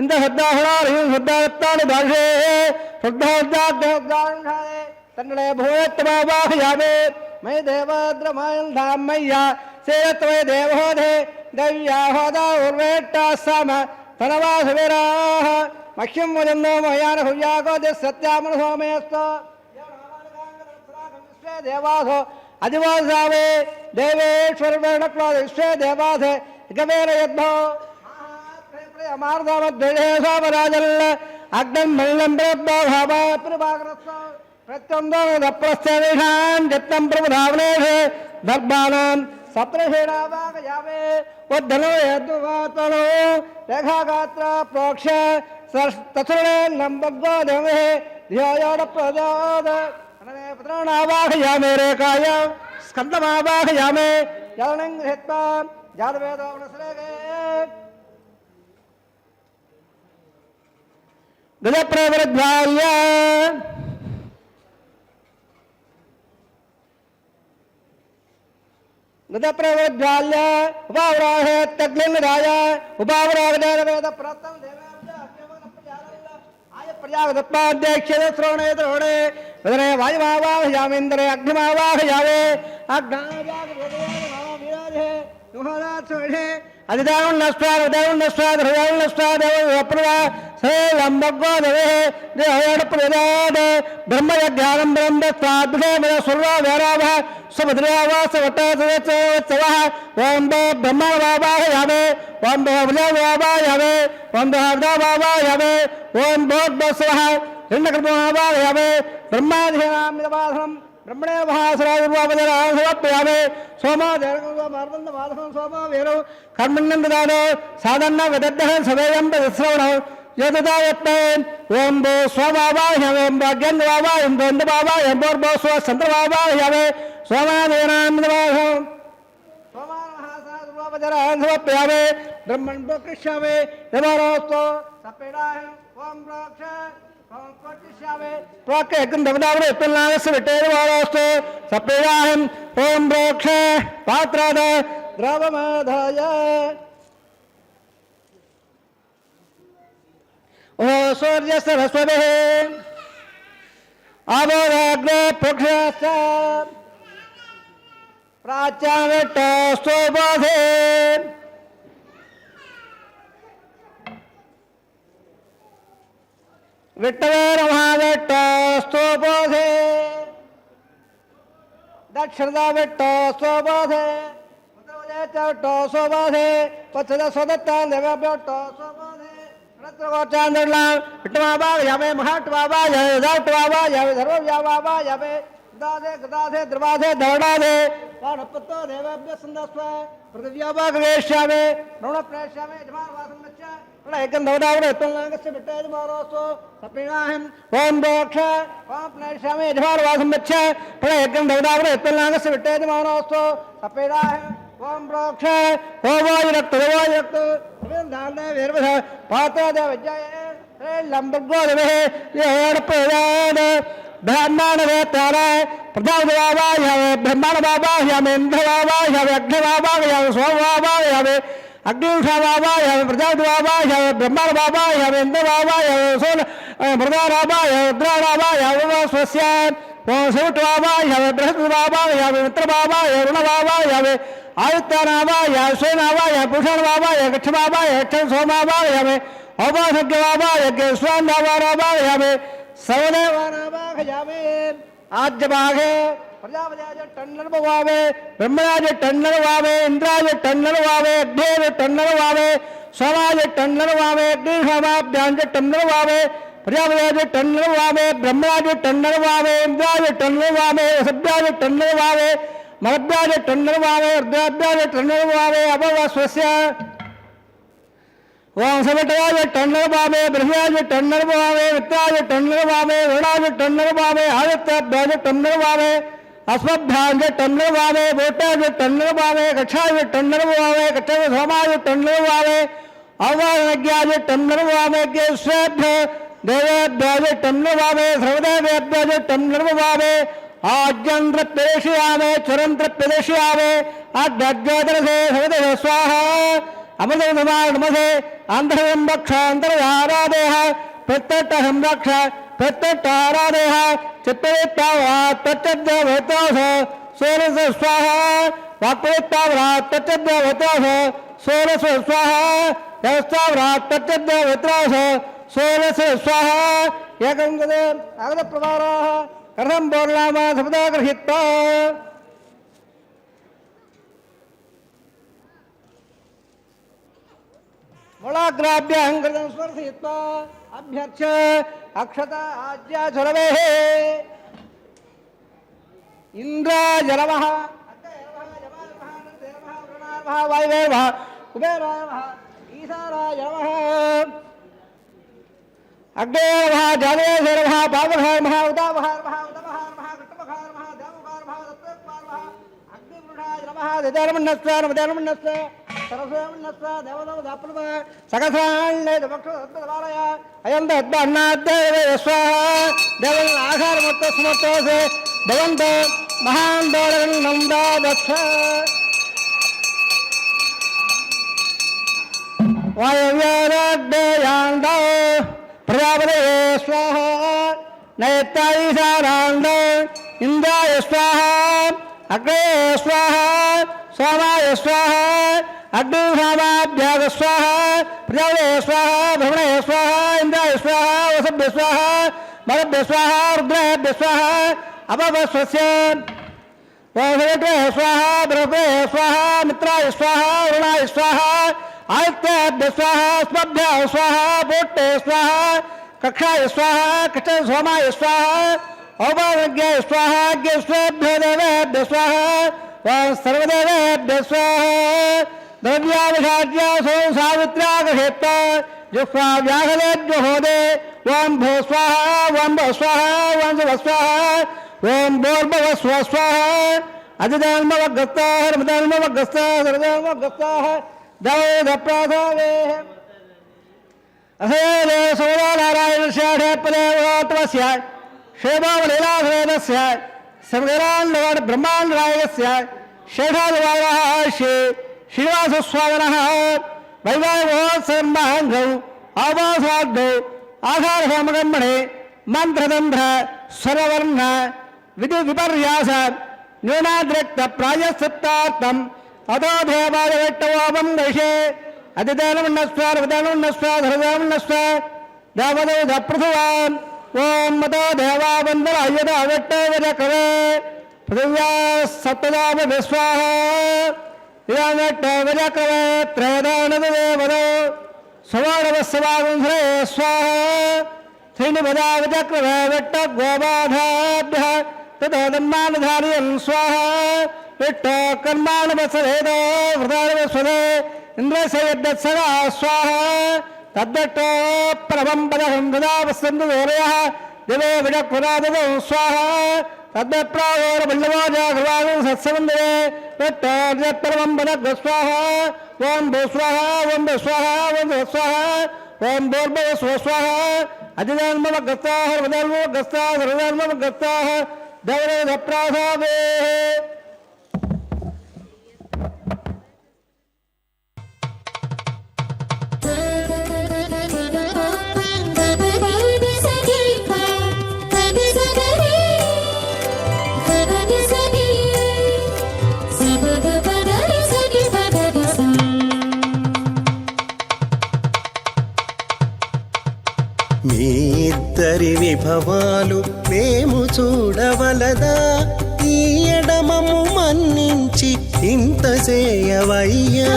Speaker 2: इंद्र शुद्धा हरारिः शुद्धा रत्नानि दार्शे शुद्धा शुद्धाद्यौद्धारण्ये तन्नडे भूयत्तमावाहयामे मयि देवाद्रमायं धामय्या सेयत्वय देवहोधे दैव्या होदा उर्वेट्टास्साम तनवासुवीराः मह्यं वदन्नो मयान हुव्यागोदे सत्यामनुसोमेऽस्तु देवासो अधिवासावे देवेश्वर वर्णक्वाद विश्वे देवासे गवेर यद्भो मार्दामद्वेषामराजल अग्निं मल्लं प्रेत्तो भावा प्रभाग्रस्थ प्रत्यन्दो दप्रस्थेषां जत्तं प्रभुधावनेषे दर्भानां सप्तशेणावागयावे उद्धनो यद्वातनो रेखागात्र प्रोक्ष तत्सुणे लम्बग्गो देवे धियोयोडप्रदाद पुत्राणावाहयामे रेखाय स्कन्दमावाहयामे जलनं गृहीत्वा जातवेदोपनसरेगे गजप्रवृद्धाय मृतप्रवज्वाल्य उपावराहे तग्लिंगराय उपावरागदेवेद प्रतम आय प्रजापत्यक्षे श्रवणे द्रोणे वदने वायुमावाहयामेन्द्रे अग्निमावाहयावे अग्नावाहयावे ब्रह्मज्ञानम ब्रह्म ओम ब्रह्म वावाहयावे ओम वावाहयावे ओम वावाहयावे ओम भोद्वस्वः हिरण्यगर्भवाहयावे ब्रह्माधिनामिदवाधनम् ब्रह्मणे महासराजर्वापदरासवप्यामे सोमा देवगोमार्वन्दवाधनं सोमा वेरो कर्मण्यन्ददानो साधन्न विदग्धः सवेयं तदश्रवणः यददायत्ते ओम भो स्ववावाहयावे ओम भाग्यन्दवावायं द्वन्द्ववावायं भोर्भो स्वचन्द्रवावाहयावे सोमादेनामिदवाधनम् सोमा महासराजर्वापदरासवप्यामे ब्रह्मन् प्रोकृष्यामे देवारोस्तो सपेडाः ओम प्रोक्ष ओम प्रोक्ष पात्राद द्रवमाधाय ओ सूर्य सरस्वती अवराग्ने प्रोक्षश्च प्राच्याविष्टस्तोपधे विट्टवे विट्टस्तोपधे दक्षिणदा विट्टस्तोपधे विट्टस्तोपधे पश्चिद स्वदत्ता देव्योट्टस्तोपधे रत्रगोचांद्रला विट्टमावाहयामे महाट्टमावाहयामे दाट्टमावाहयामे धर्मव्यावाहयामे गदाधे द्रवाधे धरणाधे पाणपत्तो देवाभ्य संदस्व पृथिव्यावागवेश्यामे ऋणप्रेष्यामे जमानवासं गच्छ एकंदवदावरे तुल्लांगस्य बिट्टयजमारोस्तो सपीणाहं ओम दोक्ष ओम प्रेष्यामे जमानवासं गच्छ एकंदवदावरे तुल्लांगस्य बिट्टयजमारोस्तो सपीणाहं ओम प्रोक्ष ओवायुरक्त विवेन्दाने वीरवध पात्रदे विजय लंबगोदवे येडपयान ब्रह्मांड वेतारे प्रजापतिवावाहयावे ब्रह्मांडवावाहयामे इंद्रवावाहयावे अग्निवावाहयावे सोमवावाहयावे अग्निवावाहयावे प्रजापतिवावाहयावे ब्रह्मांडवावाहयावे इंद्रवावाहयावे सोल मृदावावाहयावे रुद्रावावाहयावे स्वस्य ओम सूटवावाहयावे बृहस्पतिवावाहयावे मित्रवावाहयावे रुणवावाहयावे आदित्यनावाहयावे स्वयंवावाहयावे पुरुषवावाहयावे गच्छवावाहयावे सोमवावाहयावे औपासज्ञवावाहयावे स्वान्धावावाहयावे सवदेवानावाहयामे आज्यभागे प्रजापतिराज टन्नर्वावे ब्रह्मराज टन्नर्वावे इंद्राज टन्नर्वावे अग्नेज टन्नर्वावे सोमाज टन्नर्वावे अग्निशोमाभ्याज टन्नर्वावे प्रजापतिराज टन्नर्वावे ब्रह्मराज टन्नर्वावे इंद्राज टन्नर्वावे सभ्याज टन्नर्वावे मरभ्याज टन्नर्वावे अर्धाभ्याज टन्नर्वावे अभवस्वस्य ओम सबटराज टन्नर्वावे बृहराज टन्नर्वावे वित्राज टन्नर्वावे वरुणाज टन्नर्वावे आदित्याभ्याज टन्नर्वावे अस्मभ्याज टन्नर्वावे बोटाज टन्नर्वावे कक्षाज टन्नर्वावे कक्षाज सोमाज टन्नर्वावे अवज्ञाज टन्नर्वावे गेश्वेभ्य देवेभ्याज टन्नर्वावे सर्वदेवेभ्याज टन्नर्वावे आज्यंत्र प्रदेशयामे चरंत्र प्रदेशयामे आद्याद्यादरसे सर्वदेव स्वाहा अमृतमसे अंधरम रक्ष अंतराराधेह प्रत्यक्षहं रक्ष प्रत्यक्षाराधेह चित्तवित्तावरा तच्चद्देवतास सोरस स्वाहा वाक्पवित्तावरा तच्चद्देवतास सोरस स्वाहा यस्तावरा तच्चद्देवतास सोरस स्वाहा एकं गदे अगदप्रवाराः कर्णं बोर्लामा सपदा गृहीत्वा मोलाग्राभ्यहंकृतं स्पर्शयित्वा अभ्यर्च्य अक्षता आज्याचरवेः इन्द्राजलवः वायुवेवः कुबेरायवः ईशारायवः अग्नेयवः जालेशरवः पावहर्मः उदावहर्मः उदवहर्मः कृष्णवहर्मः देववहर्मः दत्तवहर्मः अग्निपुरुषायवः दजर्मण्यस्व सरस्वमन्नस्व देवदवदाप्लव सकसान्ने दवक्षदवालय अयं दद्बन्नाद्देवे स्वाहा देवं आहारमत्तस्मत्तसे भवन्त महान् दोरगन्नं दादच्छ वायव्याग्नेयान्द प्रजापतये स्वाहा नैत्यायीशानान्द इन्द्राय स्वाहा अग्ने स्वाहा सोमाय स्वाहा अग्निभावाभ्याग स्वाहा प्रजापतये स्वाहा भ्रमणे स्वाहा इन्द्राय स्वाहा वसभ्य स्वाहा मलभ्य स्वाहा रुद्राभ्य स्वाहा अपवस्वस्य वासवेट्रे स्वाहा बृहस्पते स्वाहा मित्राय स्वाहा अरुणाय स्वाहा आदित्याभ्य स्वाहा स्मभ्य स्वाहा पोट्टे स्वाहा कक्षाय स्वाहा कक्ष सोमाय स्वाहा औपाज्ञाय स्वाहा ज्ञेष्ठेभ्यो देवेभ्य स्वाहा सर्वदेवेभ्य स्वाहा द्रव्याभिषाद्य सोम सावित्र्यागक्षेत्र जुह्वा व्याघलेभ्यो होदे ओम भो स्वाहा ओम भो स्वाहा ओम शिव स्वाहा ओम भोर्भव स्व स्वाहा अधिधर्मवग्रस्ताः हरमधर्मवग्रस्ताः सर्वधर्मवग्रस्ताः दवेदप्राधावे अहेले सोदानारायणस्य पदेवत्वस्य शेवावलीलाधरेणस्य समगरान्नवन् ब्रह्माण्डनायकस्य शेषादिवारः श्रीनिवासस्वामिनः वैवाहिकमहोत्सवमहाङ्गौ आवासाग्नौ आधारहोमकर्मणे मन्त्रतन्त्र सर्ववर्ण विधि विपर्यास न्यूनाद्रिक्त प्रायश्चित्तार्थम् अतो देवालयट्टवापं दर्शे अतिदेवनस्वाधरदेवनस्व देवदेवपृथुवान् ओम मतो देवावन्दनायद अवट्टवरकवे पृथिव्या सप्तदाम विश्वाः इदमट्टवरकवे त्रयदानदेवदो सवाणवस्सवागुंसरे स्वाहा श्रीनिपदावचक्रवे वट्ट गोबाधाभ्यः ततो धर्मानुधारियं स्वाहा विट्ट कर्माणवत्सरेदो वृतानवस्वदे इन्द्रस्य स्वाहा तद्दट्टो परमं पदहं वदावसन्दोरयः दिवे विडक्पुरादो स्वाहा तद्दप्रायोरबल्लवाजागवागं सत्सवन्दे तत्तर्यत्परमं पदग् स्वाहा ओम भो स्वाहा ओम भो स्वाहा ओम भो स्वाहा ओम भोर्भव स्व स्वाहा अधिधर्मवग्रस्ताः हरमधर्मवग्रस्ताः सर्वधर्मवग्रस्ताः देवदेवप्राधावे
Speaker 3: మీ ఇద్దరి విభవాలు మేము చూడవలదా ఈ ఎడమము మన్నించి ఇంత చేయవయ్యా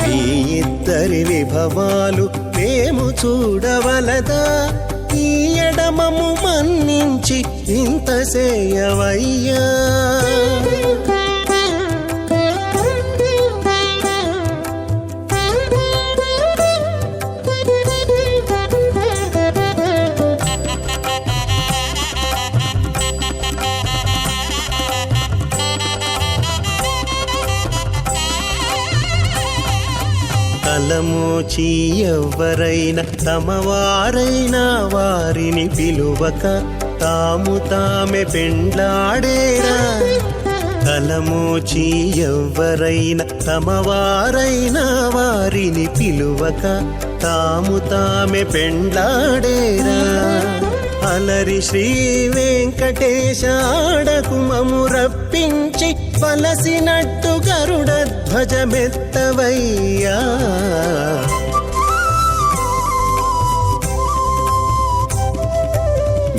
Speaker 3: మీ ఇద్దరి విభవాలు మేము చూడవలదా ఈ ఎడమము మన్నించి ఇంత చేయవయ్యా తలమోచి ఎవ్వరైనా తమవారైనా వారిని పిలువక తాము తామే పెండ్లాడేరా తలమోచి ఎవ్వరైనా తమవారైనా వారిని పిలువక తాము తామే పెండ్లాడేరా అలరి శ్రీ వెంకటేశ ఆడకు మము రప్పించి పలసినట్టు గరుడ ధ్వజమెత్తవయ్యా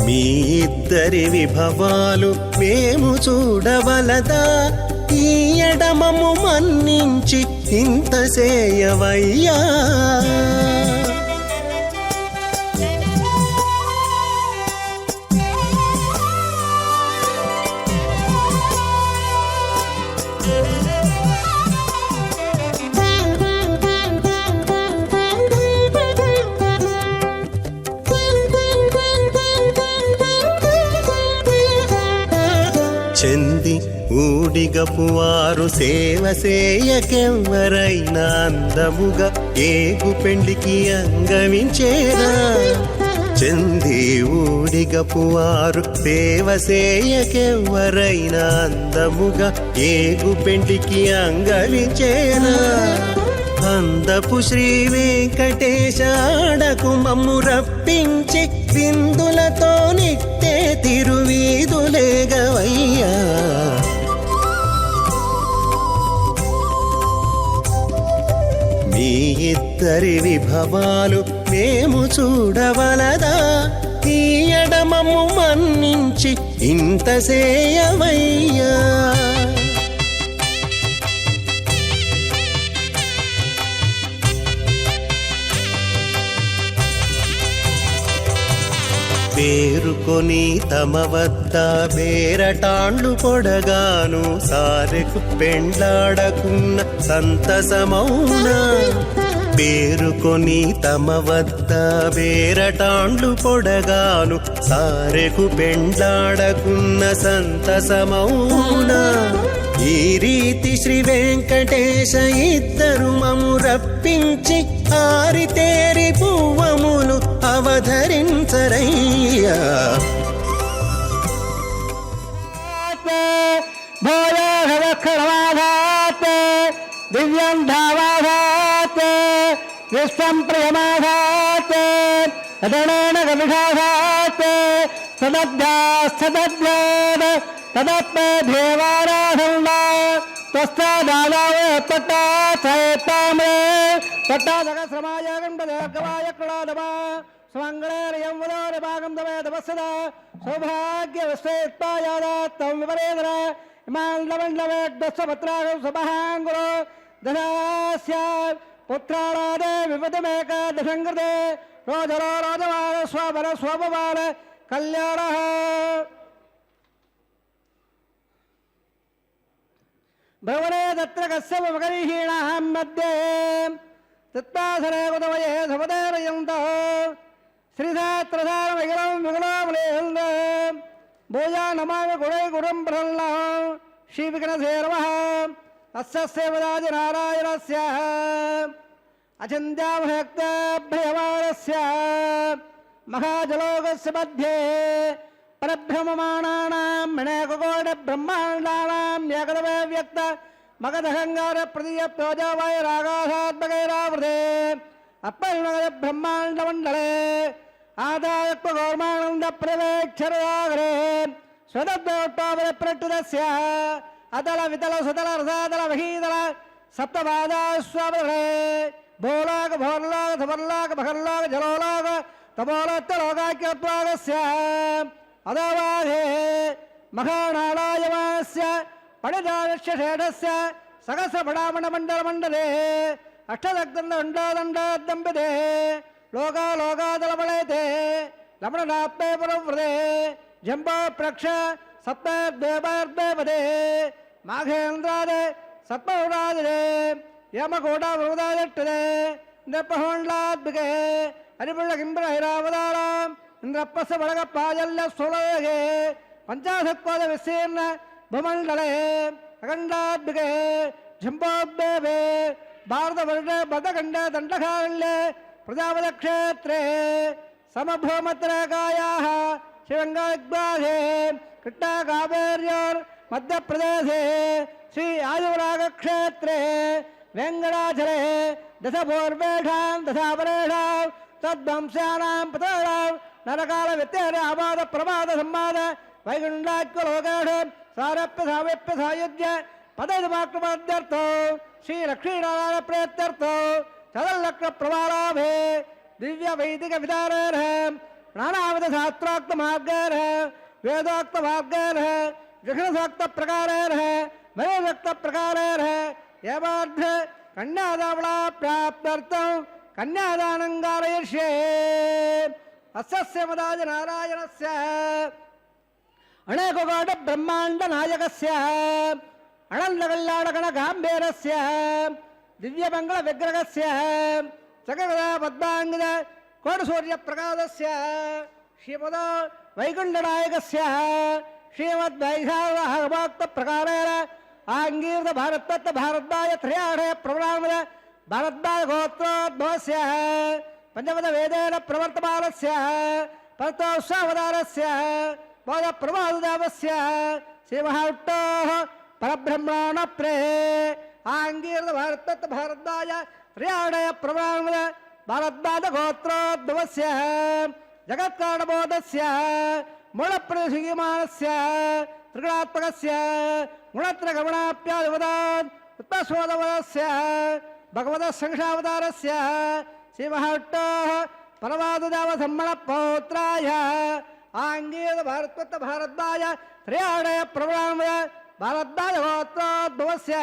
Speaker 3: మీ ఇద్దరి విభవాలు మేము చూడవలదా ఈ ఎడమము మన్నించి ఇంత చేయవయ్యా చెంది ఊడిగపు వారు సేవ సేయకెవ్వరైనా అందముగా ఏగు పెండికి అంగవించేరా చెంది ఊడిగపు వారు సేవ సేయకెవ్వరైనా అందముగా ఏగు పెండికి అంగవించేరా అందపు శ్రీ వెంకటేశ ఆడకు మమ్ము రప్పించి విందులతో నిట్టే తిరువీధులేగవయ్యా. మీ ఇద్దరి విభవాలు మేము చూడవలదా, ఈ ఎడమము మన్నించి ఇంత సేయవయ్యా. పేరుకొని తమ వద్ద బేరటాండ్లు పొడగాను సారెకు పెండ్లాడకున్న సంతసమౌనా. పేరుకొని తమ వద్ద బేరటాండ్లు పొడగాను సారెకు పెండ్లాడకున్న సంతసమౌనా. ఈ రీతి శ్రీ వెంకటేశ ఇద్దరు మము రప్పించి ఆరితేరి పువ్వములు అవధరించరయ్యా.
Speaker 2: దివ్యం ధావాధాత్ విశ్వం ప్రియమాధాత్ తదనేన గవిధాత్ తదభ్యాస్తద్వేద తదప్పే దేవారాధన త్వస్తాదానాయ పట్టాథైతామే పట్టాదగశ్రమాయ గండదేర్గవాయ క్రడాదమ స్వంగళేరయం వదోరి భాగం దమే తపస్సద సౌభాగ్య విశ్వేత్పాయాదాత్తం విపరేంద్ర ఇమాండమండవేడ్డస్వపత్రాగం సమహాంగురో దశాస్య పుత్రాళాదే విపదమేకాదశంకృతే రోజరో రోజమాన స్వపర స్వపమాన కళ్యాణ. భవనే తత్ర కస్య మగరీహీణాం మధ్యే తత్పాసనే కుతమయే సమదేరయంత శ్రీధాత్రధారమగిలం విగుణాములేంద భూజా నమామి గుణై గుణం ప్రహ్ల శ్రీవిఘ్నసే నమః. అస్య సేవదాది నారాయణస్య అచింత్యాభక్తభ్రియమానస్య మహాజలోకస్య మధ్యే పరబ్రహ్మమాణానాం వినాయకకోటి బ్రహ్మాండానాం ఏకదమే వ్యక్త మగధహంగార ప్రతీయ ప్రోజావాయ రాగాధాత్మకైరావృతే అప్పర్ణగర బ్రహ్మాండ మండలే ఆదాయత్వ గౌర్మానంద ప్రవేక్షరయాగరే స్వదద్వోట్టావర ప్రట్టుదస్య అతల వితల సుతల రసాతల మహీతల సప్తపాదాస్వామరే భూలాక భోర్లాక ధవర్లాక భగర్లాక జలోలాక తమోలత్తలోకాక్యత్వాగస్య అదవాధే మహానాళాయమానస్య పడిదానస్య షేఢస్య సహస్రపడామణమండలమండలే అష్టదగ్దండండాదండాద్దంబిదే లోకాలోకాదలమళేతే లమణనాత్మే పురవృదే జంబో ప్రక్ష సప్తద్వేపదే మాఘేంద్రాదే సత్మహుడాదిరే యమకోటా వృదాదట్టదే ఇంద్రపహోండ్లాద్భిగే అరిపుళ్ళ కింబర హైరావదారాం ఇంద్రప్పస బడగ పాజల్య స్థూలగే పంచాశత్పాద విస్తీర్ణ భూమండలే అఖండాద్భిగే ఝంబోద్భేవే భారత వర్ణ బదఖండ దండకారణ్యే ప్రజాపద క్షేత్రే సమభూమత్రకాయాః శివంగాగ్బాధే కృష్ణా కావేర్యోర్ మధ్యప్రదేశే శ్రీ ఆదివరాగ క్షేత్రే వెంకటాచలే దశపూర్వేషాం దశాపరేషాం తద్వంశానాం పతాళాం నరకాల వ్యత్యార అపాద ప్రమాద సంవాద వైకుంఠాఖ్యలోకేషు సారప్య సామీప్య సాయుధ్య పదవిమాక్రమాద్యర్థో శ్రీ లక్ష్మీనారాయణ ప్రేత్యర్థో చదల్లక్ష్మ ప్రమాణాభే దివ్య వైదిక విధారేణ నానావిధ శాస్త్రోక్త మార్గేణ వేదోక్త మార్గేణ విఘ్నసోక్త ప్రకారేణ మయోక్త ప్రకారేణ ఏమార్థ కన్యాదావళా ప్రాప్త్యర్థం కన్యాదానం కారయిష్యే. అస్య మదాజ నారాయణస్య అనేకకోటి బ్రహ్మాండ నాయకస్య అనంత కళ్యాణగణ గాంభీరస్య దివ్యమంగళ విగ్రహస్య చక్రగద పద్మాంగద కోటి సూర్య ప్రకాశస్య శ్రీమద వైకుంఠనాయకస్య శ్రీమద్వైశాఖభక్త ప్రకారేణ ఆంగీర్త భారతత్వ భారద్వాయ త్రయాఢయ ప్రవణామద భారద్వాయ గోత్రోద్భవస్య పంచమద వేదేన ప్రవర్తమానస్య పరతోత్సవదానస్య బోధ ప్రమాదదేవస్య శ్రీమహావిష్ణోః పరబ్రహ్మణ ప్రే ఆంగీర్త భారతత్వ భారద్వాయ త్ర్యాడయ ప్రభావ భారద్వాజ గోత్రోద్భవస్య జగత్కారణబోధస్య మూలప్రతిమానస్య త్రిగుణాత్మకస్య గుణత్రగమనాప్యాదివదాన్ ఉత్పశోదవదస్య భగవత సంక్షావతారస్య శ్రీమహావిష్ణోః పరమాదుదేవసమ్మణ పౌత్రాయ ఆంగీర భారత్వత్త భారద్వాజ త్ర్యాడయ ప్రభావ భారద్వాజ గోత్రోద్భవస్య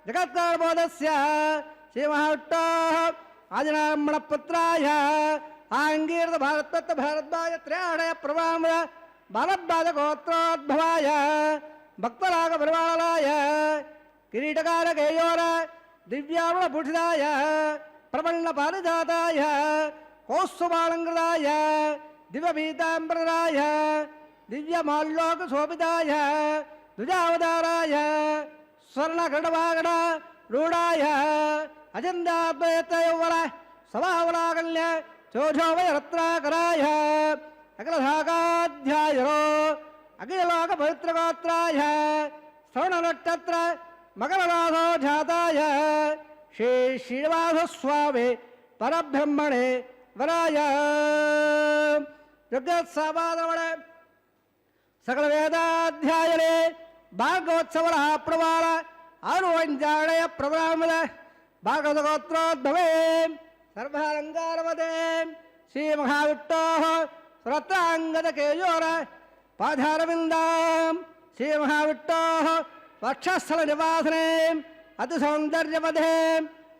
Speaker 2: జగత్కారణబోధస్య శ్రీమహావిష్ణోః ఆదినారాయణపుత్రాయ ఆంగీరత భారత్వత్త భారద్వాజ త్ర్యాడయ ప్రభావ భారద్వాజ గోత్రోద్భవాయ భక్తరాగ పరివాళాయ కిరీటకార కేయోర దివ్యావళ భూషితాయ ప్రపన్న పారిజాతాయ కౌస్తుభాలంకృతాయ దివ్యపీతాంబరాయ దివ్యమాల్లోక శోభితాయ దుజావతారాయ స్వర్ణగడవాగడ రూఢాయ అజందాద్వైతయౌవల సమావలాకల్య చోషోభయ రత్నాకరాయ అఖిలశాఖాధ్యాయో అఖిలలోక పవిత్రగోత్రాయ శ్రవణనక్షత్ర మకరనాథో జాతాయ శ్రీ శ్రీనివాసస్వామి పరబ్రహ్మణే వరాయ యుగత్సవాదవడ సకల వేదాధ్యాయనే భాగవత్సవర ప్రవార ఆరువంజాడయ ప్రభామల భాగవత గోత్రోద్భవే సర్వాలంకారవతే శ్రీ మహావిష్ణోః శ్రోత్రాంగద కేయోర పాదారవిందాం శ్రీ మహావిష్ణోః వక్షస్థల నివాసనే అతి సౌందర్యవదే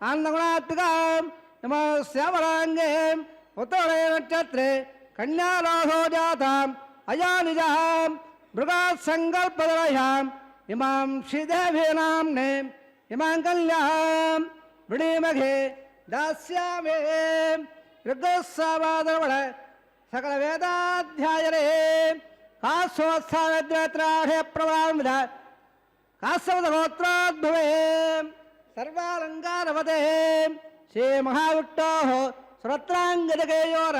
Speaker 2: ఆనందగుణాత్మికాం నమో శ్యామలాంగే ఉత్తరే నక్షత్రే కన్యారాసో జాతాం అయానిజాం మృగాత్ సంకల్పదరయాం ఇమాం శ్రీదేవీనాంనే ఇమాం కళ్యాం వృణీమఘే దాస్యామే ఋగ్సావాదవళ సకల వేదాధ్యాయనే కాశోత్సాహద్వేత్రాఢే ప్రభావిద కాశవద గోత్రోద్భవే సర్వాలంకారవతే శ్రీ మహావిష్ణోః శ్రోత్రాంగదకేయోర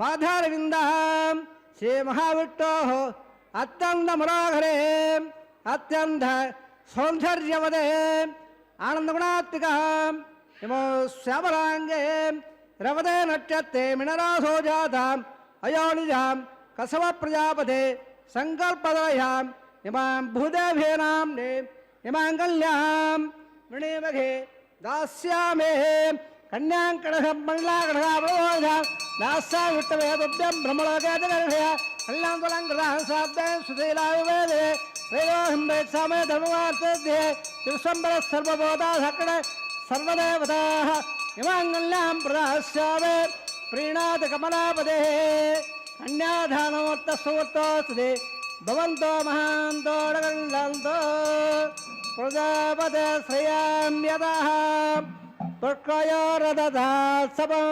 Speaker 2: పాదారవిందాం శ్రీ మహావిష్ణోః అత్యంత మనోహరే అత్యంత సౌందర్యవదే ఆనందగుణాత్మికాం నమో శ్యామలాంగే రవదే నక్షత్రే మినరాసో జాతాం అయోనిజాం కసవ ప్రజాపతే సంకల్పదయాం ఇమాం భూదేవేనాం ఇమాం కళ్యాం వృణీమఘే దాస్యామే కన్యాంకణమల్లాకణాభోజాం దాస్యా విట్టవేదుభ్యం బ్రహ్మలోకేతగర్భయ కళ్యాణకులంకృతాం సాబ్దేం సుశీలాయువేదే వేదోహిం వేత్సామే ధర్మవార్తే విశ్వంబర సర్వబోధా సకడ సర్వదేవతాః ఇమాం కళ్యాం ప్రదాస్యామే ప్రీణాత్ కమలాపదే కన్యాధానమోత్తసూర్తోస్తుతే భవంతో మహాంతోడగండంతో ప్రజాపతే శ్రేయామ్యతః పుష్కయోరదదాత్సపం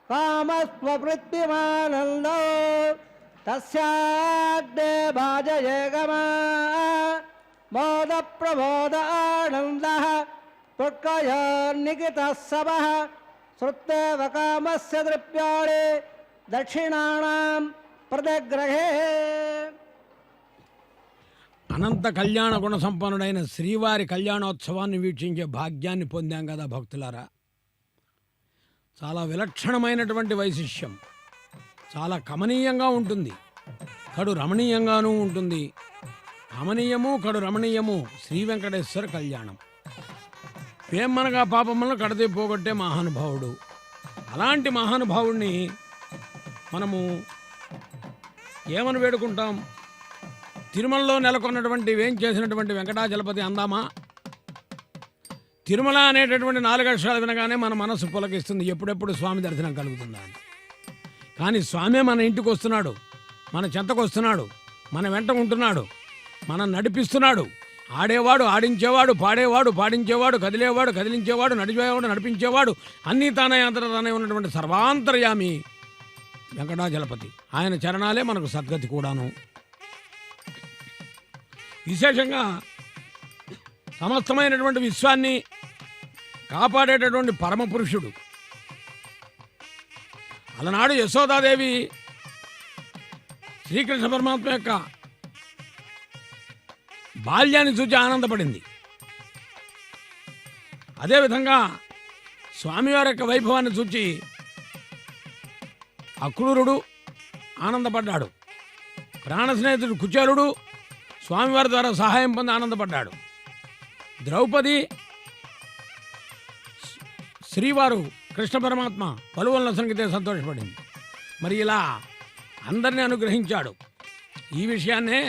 Speaker 2: కామస్వవృత్తిమానందో తస్యాగ్నే భాజయేగమా మోద ప్రబోధ ఆనందః పుష్కయోర్నిఖితः సవః శ్రుత్తేవ కామస్య ద్రవ్యాణి దక్షిణానాం ప్రదగ్రహే.
Speaker 1: అనంత కళ్యాణ గుణ సంపన్నుడైన శ్రీవారి కళ్యాణోత్సవాన్ని వీక్షించే భాగ్యాన్ని పొందాం కదా భక్తులారా. చాలా విలక్షణమైనటువంటి వైశిష్యం, చాలా కమనీయంగా ఉంటుంది, కడు రమణీయంగానూ ఉంటుంది. కమనీయము కడు రమణీయము శ్రీ వెంకటేశ్వర కళ్యాణం. పేమ్మనగా పాపములను కడతి పోగొట్టే మహానుభావుడు. అలాంటి మహానుభావుడిని మనము ఏమని వేడుకుంటాం? తిరుమలలో నెలకొన్నటువంటి వేంచేసినటువంటి వెంకటాచలపతి అందామా? తిరుమల అనేటటువంటి 4 అక్షరాలు వినగానే మన మనసు పులకిస్తుంది, ఎప్పుడెప్పుడు స్వామి దర్శనం కలుగుతుందా అని. కానీ స్వామే మన ఇంటికి వస్తున్నాడు, మన చెంతకు వస్తున్నాడు, మన వెంట ఉంటున్నాడు, మనం నడిపిస్తున్నాడు. ఆడేవాడు ఆడించేవాడు, పాడేవాడు పాడించేవాడు, కదిలేవాడు కదిలించేవాడు, నడిచేవాడు నడిపించేవాడు, అన్నీ తానే అంతటా తానే ఉన్నటువంటి సర్వాంతర్యామి వెంకటాచలపతి. ఆయన చరణాలే మనకు సద్గతి కూడాను. విశేషంగా సమస్తమైనటువంటి విశ్వాన్ని కాపాడేటటువంటి పరమపురుషుడు. అలనాడు యశోదాదేవి శ్రీకృష్ణ పరమాత్మ యొక్క బాల్యాన్ని చూచి ఆనందపడింది. అదేవిధంగా స్వామివారి యొక్క వైభవాన్ని చూచి అక్రూరుడు ఆనందపడ్డాడు. ప్రాణ స్నేహితుడు కుచేలుడు స్వామివారి ద్వారా సహాయం పొంది ఆనందపడ్డాడు. ద్రౌపది శ్రీవారు కృష్ణ పరమాత్మ పలువలన సంగీతే సంతోషపడింది. మరి ఇలా అందరినీ అనుగ్రహించాడు. ఈ విషయాన్నే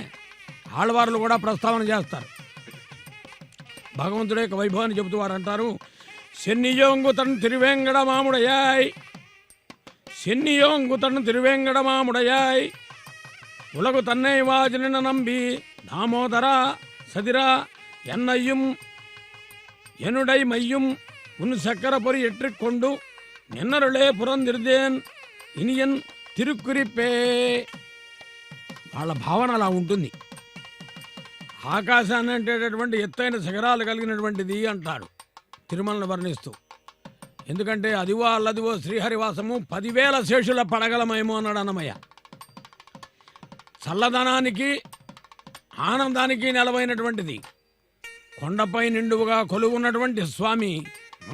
Speaker 1: ఆళ్వార్లు కూడా ప్రస్తావన చేస్తారు. భగవంతుడి యొక్క వైభవాన్ని చెబుతూ వారు అంటారు, సెన్నియోంగుతన్ తిరువేంగడమాముడయాయ్, సెన్నియోంగుతన్ తిరువేంగడమాముడయాయ్, உலகு தன்னை வாஜன நம்பி தாமோதரா சதிரா என்னையும் என்னுடை மையும் உன் சக்கர பொறி எற்றிக்கொண்டு நின்னருளே புறந்திருదేన్ ఇనియన్ తిరుక్కురిపే. వాళ్ళ భావన అలా ఉంటుంది. ఆకాశాన్ని అంటేటటువంటి ఎత్తైన శిఖరాలు కలిగినటువంటిది అంటాడు తిరుమలను వర్ణిస్తూ. ఎందుకంటే అదివో అల్లదివో శ్రీహరివాసము 10,000 శేషుల పడగలమేమో అన్నాడు అన్నమయ్య. చల్లదనానికి ఆనందానికి నెలవైనటువంటిది. కొండపై నిండుగా కొలువున్నటువంటి స్వామి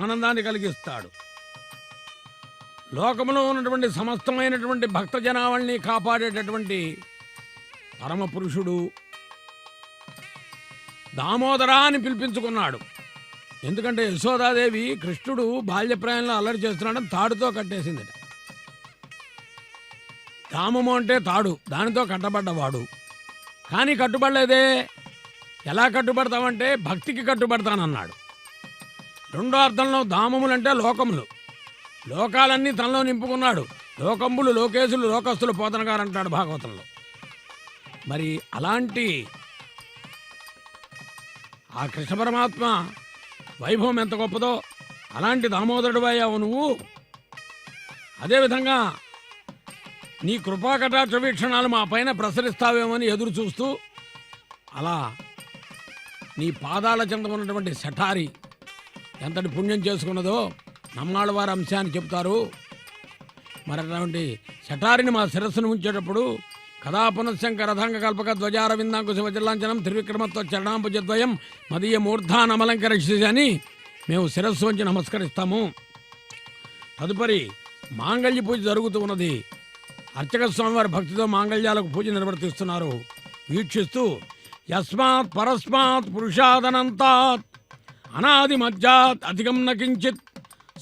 Speaker 1: ఆనందాన్ని కలిగిస్తాడు. లోకంలో ఉన్నటువంటి సమస్తమైనటువంటి భక్త జనావళిని కాపాడేటటువంటి పరమపురుషుడు దామోదరా అని పిలిపించుకున్నాడు. ఎందుకంటే యశోదాదేవి కృష్ణుడు బాల్యప్రాయంలో అల్లరి చేస్తున్నాడని తాడుతో కట్టేసింది. దామము అంటే తాడు, దానితో కట్టబడ్డవాడు. కానీ కట్టుబడలేదే. ఎలా కట్టుబడతామంటే భక్తికి కట్టుబడతానన్నాడు. రెండో అర్థంలో దామములంటే లోకములు, లోకాలన్నీ తనలో నింపుకున్నాడు. లోకంబులు లోకేశులు లోకస్తులు పోతన గారు అంటాడు భాగవతంలో. మరి అలాంటి ఆ కృష్ణ పరమాత్మ వైభవం ఎంత గొప్పదో అలాంటి దామోదరుడు అయ్యావు నువ్వు. అదేవిధంగా నీ కృపాకటాక్ష వీక్షణాలు మా పైన ప్రసరిస్తావేమని ఎదురు చూస్తూ అలా నీ పాదాల చెంత ఉన్నటువంటి శఠారి ఎంతటి పుణ్యం చేసుకున్నదో నమ్మాళ్ళ వారి అంశాన్ని చెప్తారు. మరి అటువంటి శఠారిని మా శిరస్సును ఉంచేటప్పుడు కథా పునఃశంకర రథాంగ కల్పక ధ్వజార విందాంకు శివజల్లాంచనం త్రివిక్రమత్వ చరణాంబుజద్వయం మదీయ మూర్ధానమలంకరిషి అని మేము శిరస్సు వంచి నమస్కరిస్తాము. తదుపరి మాంగళ్య పూజ జరుగుతూ ఉన్నది. అర్చక స్వామివారి భక్తితో మాంగళ్యాలకు పూజ నిర్వర్తిస్తున్నారు. వీక్షిస్తూ యస్మాత్ పరస్మాత్ పురుషాదనంతాత్ అనాది మధ్యాత్ అధికం నకించిత్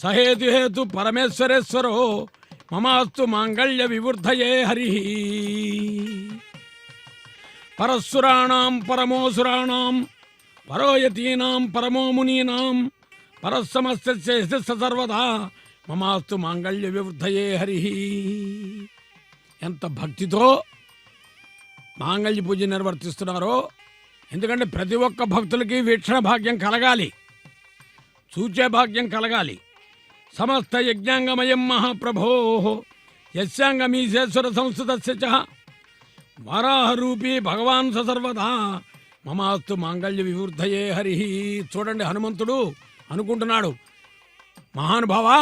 Speaker 1: సహేతు హేతు పరమేశ్వరేశ్వరో మమాస్తు మాంగళ్య వివృద్ధయే హరి. పరస్సురాణాం పరమోసురాణాం పరోయతీనాం పరమో మునీనాం పరస్సమస్య సర్వదా మమాస్తు మాంగళ్య వివృద్ధయే హరి. ఎంత భక్తితో మాంగళ్య పూజ నిర్వర్తిస్తున్నారో. ఎందుకంటే ప్రతి ఒక్క భక్తులకి వీక్షణ భాగ్యం కలగాలి, చూచే భాగ్యం కలగాలి. సమస్త యజ్ఞాంగమయం మహాప్రభో యస్యాంగమీశేశ్వర సంస్థ వరాహరూపీ భగవాన్ సర్వదా మమాస్తు మాంగళ్య వివృద్ధయే హరి. చూడండి, హనుమంతుడు అనుకుంటున్నాడు, మహానుభావా,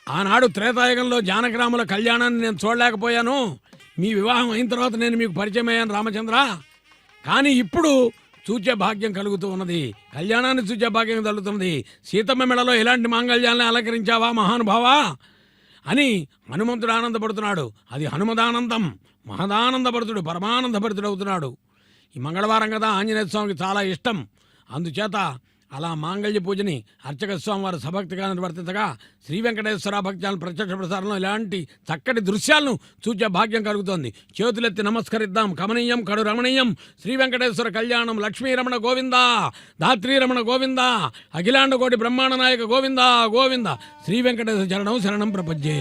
Speaker 1: ఆనాడు త్రేతాయుగంలో జానకిరాముల కళ్యాణాన్ని నేను చూడలేకపోయాను. మీ వివాహం అయిన తర్వాత నేను మీకు పరిచయం అయ్యాను రామచంద్ర. కానీ ఇప్పుడు చూచే భాగ్యం కలుగుతూ ఉన్నది, కళ్యాణాన్ని చూచే భాగ్యం కలుగుతున్నది. సీతమ్మ మెడలో ఇలాంటి మాంగళ్యాన్ని అలంకరించావా మహానుభావా అని హనుమంతుడు ఆనందపడుతున్నాడు. అది హనుమదానందం. మహదానందపడుతుడు, పరమానందపడుతుడు అవుతున్నాడు. ఈ మంగళవారం కదా ఆంజనేయ స్వామికి చాలా ఇష్టం. అందుచేత అలా మాంగళ్య పూజని అర్చక స్వామి వారు సభక్తిగా నిర్వర్తించగా శ్రీ వెంకటేశ్వర భక్త్యాలను ప్రత్యక్ష ప్రసారంలో ఇలాంటి చక్కటి దృశ్యాలను చూచే భాగ్యం కలుగుతోంది. చేతులెత్తి నమస్కరిద్దాం. కమనీయం కడు రమణీయం శ్రీ వెంకటేశ్వర కళ్యాణం. లక్ష్మీరమణ గోవింద, ధాత్రీరమణ గోవింద, అఖిలాండ కోటి బ్రహ్మాండ నాయక గోవింద గోవింద. శ్రీ వెంకటేశ్వర చరణం శరణం ప్రపంచే.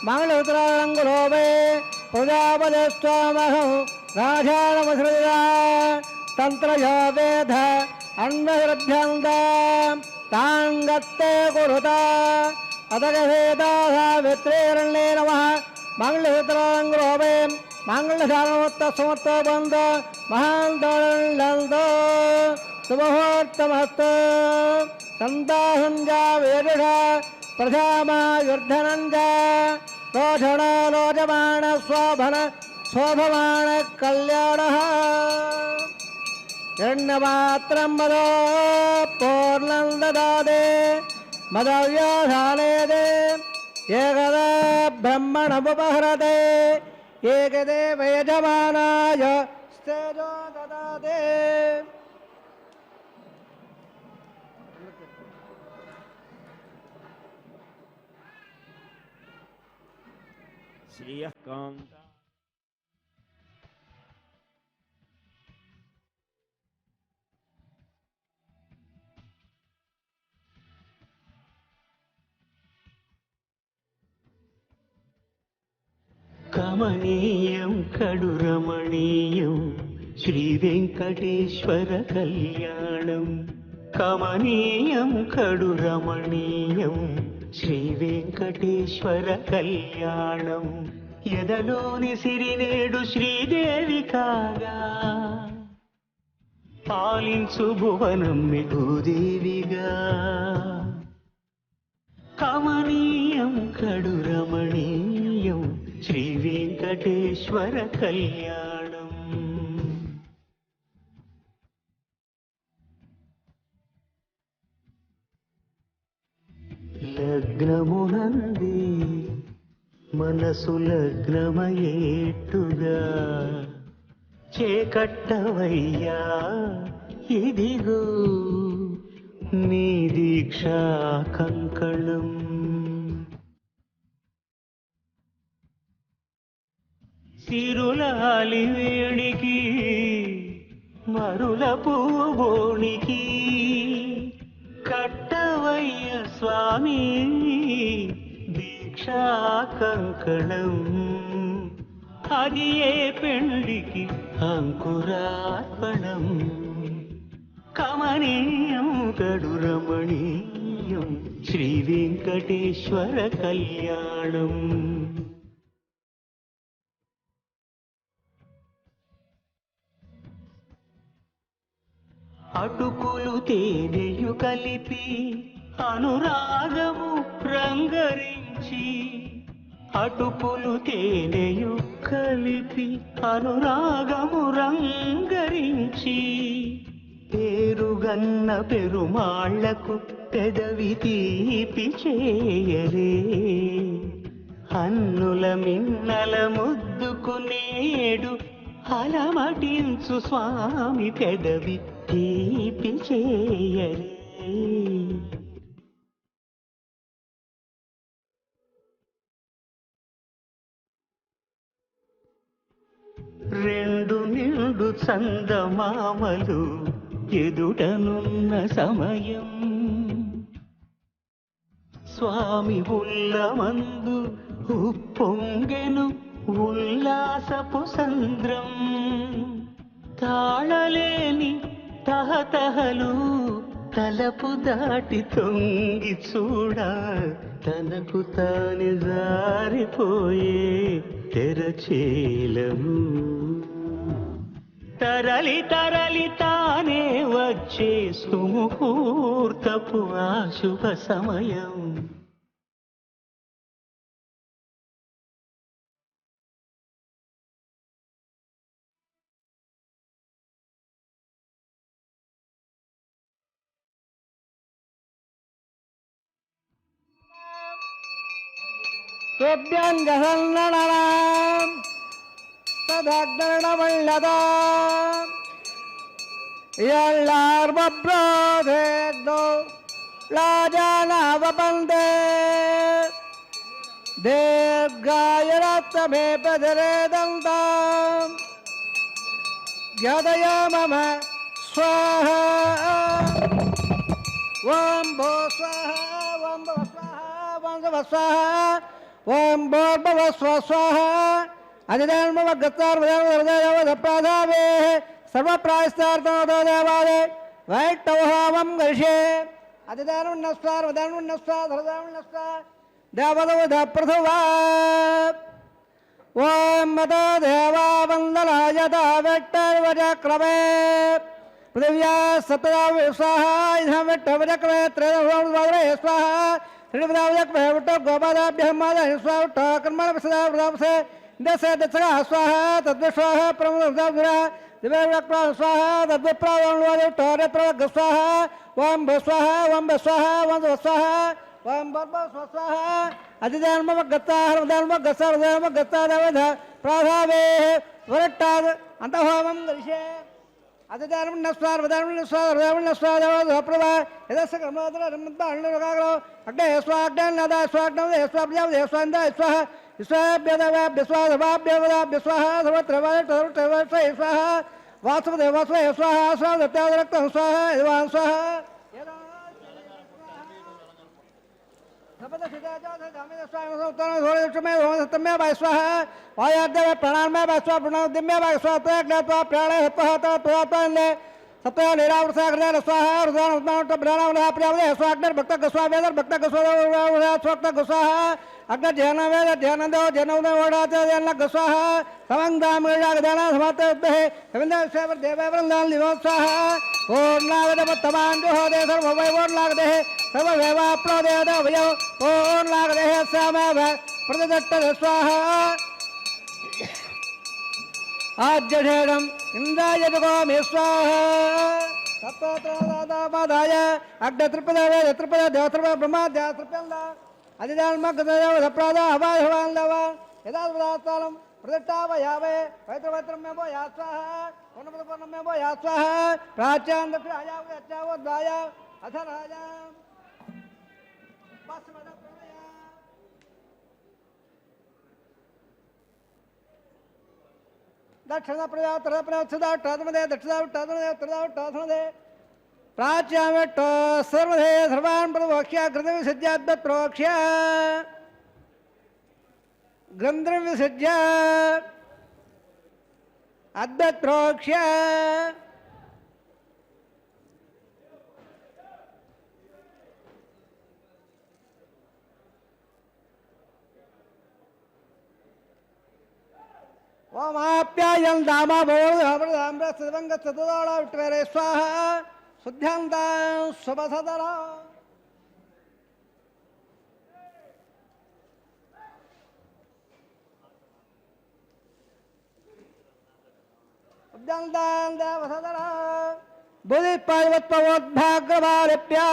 Speaker 2: మంగళోత్రంగులోభే ప్రజాపదస్వామహం రాజానమసృజా తంత్రజా వేద అన్నశ్రద్ధ్యంద తాంగత్తే కురుత అతగవేదావిత్రేరణ్యే నమః. మంగళోత్రంగులోభే మంగళశాలమోత్త సమర్థ బంధ మహాంతో శుభముహూర్తమస్తు. సందాహంజా వేరుష ప్రజామాయుర్ధనంజ రోషణోలోచమాన స్వాభన శోభమాన కళ్యాణ ఎన్నమాత్రం మద పూర్ణం దదాదే మదవ్యాధానేదే ఏకదా బ్రహ్మణముపహరతే ఏకదేవ యజమానాయ స్తేజో దదాదే.
Speaker 4: శ్రీయకాంత
Speaker 5: కమనీయం కడురమణీయం శ్రీ వెంకటేశ్వర కళ్యాణం. కమనీయం కడురమణీయం శ్రీ వెంకటేశ్వర కళ్యాణం. ఎదలోని సిరినేడు శ్రీదేవి కాగా పాలించు భువనం భూదేవిగా. కమనీయం కడురమణీయం శ్రీ వెంకటేశ్వర కళ్యాణం. లగ్నమునంది మనసు లగ్నమయేట్టుగా చేకట్టవయ్యా ఇదిగో నీ దీక్షా కంకణం. సిరులాలి వేడికి మరుల పూబోనికి కట్టవయ్య స్వామి దీక్షా కంకణం. అది ఏ పెళ్లికి అంకురార్పణం. కమనీయం కడురమణీయం శ్రీ వెంకటేశ్వర కళ్యాణం. అటుకులు తేనెయు కలిపి అనురాగము రంగరించి. అటుకులు తేనెయు కలిపి అనురాగము రంగరించి. పేరుగన్న పెరుమాళ్లకు పెదవి తీపి చేయరే. అన్నుల మిన్నల ముద్దుకు నేడు అలమటించు స్వామి పెదవి తీపి చేయరే. రెండు నిండు చందమామలు ఎదుటనున్న సమయం. స్వామి ఉల్లమందు ఉప్పొంగెను ఉల్లాసపు సంద్రం. తాళలేని తహతహలు తలపు దాటి తొంగి చూడ తనకు తాని జారిపోయే తెరచేలము. తరలి తరలి తానే వచ్చే సుముహూర్తపు ఆ శుభ సమయం.
Speaker 2: తుభ్యంజసన్నణనాం తదగ్నవళ్ళదా యల్లార్బ్రోధేగ్దో లాజానవపందే దీర్ఘాయరత్తమే పదరేదంతాం యదయ మమ స్వాహా. ఓం భో స్వాహా ఓం భవ స్వాహా ఓం భవ స్వాహా ఓం భోర్భవ స్వాహా. అధిధర్మవగత్తార్వదప్రాధావే సర్వప్రాయస్తార్థమతో దేవాలే వైట్టవహామం గరిషే. అధిధర్మన్నస్వార్వధర్మన్నస్వాధర్మన్నస్వా దేవదవధ పృథువా. ఓం మత దేవా వందనాయత వ్యక్తర్వచక్రమే పృథివ్యా సతదా స్వాహా. ఇదం విట్టవచక్రమే త్రేదవే స్వాహా. శ్రీవదావచక్రమే విట్ట గోపాదాభ్యం మాద స్వాహ కర్మణ ప్రసదా दश दशः स्वाहा तद्विश्वाः प्रमुदुरा दिव्यप्रा स्वाहा तद्विप्रावण्वादिष्टोरेत्र स्वाहा ओम स्वाहा ओम स्वाहा ओम स्वाहा ओम स्वाहा अधिधर्म गत्ता हरधर्म गत्ता हरधर्म गत्ता देवध प्राधावे वरट्टाद अंतहोमं दर्शे अधिधर्म नस्वार वधर्म नस्वार वधर्म नस्वार देवध प्रभा यदस्य कर्मोदर रमन्ता अन्नरोगाग्रो अग्ने स्वाग्ने नदा स्वाग्ने स्वाब्याव स्वान्दा स्वाहा स्वाभ्यदेवाभ्य स्वाधवाभ्य स्वाहा सर्वत्रवाय सर्वत्रवाय स्वाहा वासुदेव स्वाहा स्वाहा स्वाहा स्वाहा स्वाहा प्रणाम दिम्य सत्य निरावृत स्वाहा भक्त गोस्वामी भक्त गोस्वाहा अग्न ध्यान वेद ध्यान दो जन जन गोस्वाहा समंगाम ध्यान समाते देववृंदान स्वाहा ओम नागदेव तमांजो दे सर्व वैवोर नागदे सर्व वैवाप्रो देव भयो ओम नागदे श्याम प्रतिदत्त स्वाहा आज्यढेरम इंद्राय जगोमे स्वाहा सप्तत्रदादाय अग्न त्रिपद वेद त्रिपद देव त्रिपद ब्रह्मा देव त्रिपद अधिदान्मगदेव सप्रादा हवाय हवान्लव यदा उदातालम प्रतिष्ठावयावे पैत्रवत्रमेवो यास्वाहा पूर्णपदपूर्णमेवो यास्वाहा प्राच्यां दक्षिणायां यच्चावो द्वाया अथरायां पाश्वदप्रलया दक्षिणप्रया उत्तरप्रया उत्तरादमदे दक्षिणावट्टादमदे उत्तरावट्टादमदे प्राच्यामेट्ट सर्वधे सर्वान् प्रवक्ष्य कृतविसज्याद्वत् प्रवक्ष्य ग्रन्थविसज्य अद्वत् प्रवक्ष्य ओमाप्यायं दामा भवदाम्रसदवङ्गसदोड़ा विट्वेरे स्वाहा शुद्ध्यान्तां शुभसदरा शुद्ध्यान्तां देवसदरा बुधिपार्वत्पवोद्भाग्रभारिप्या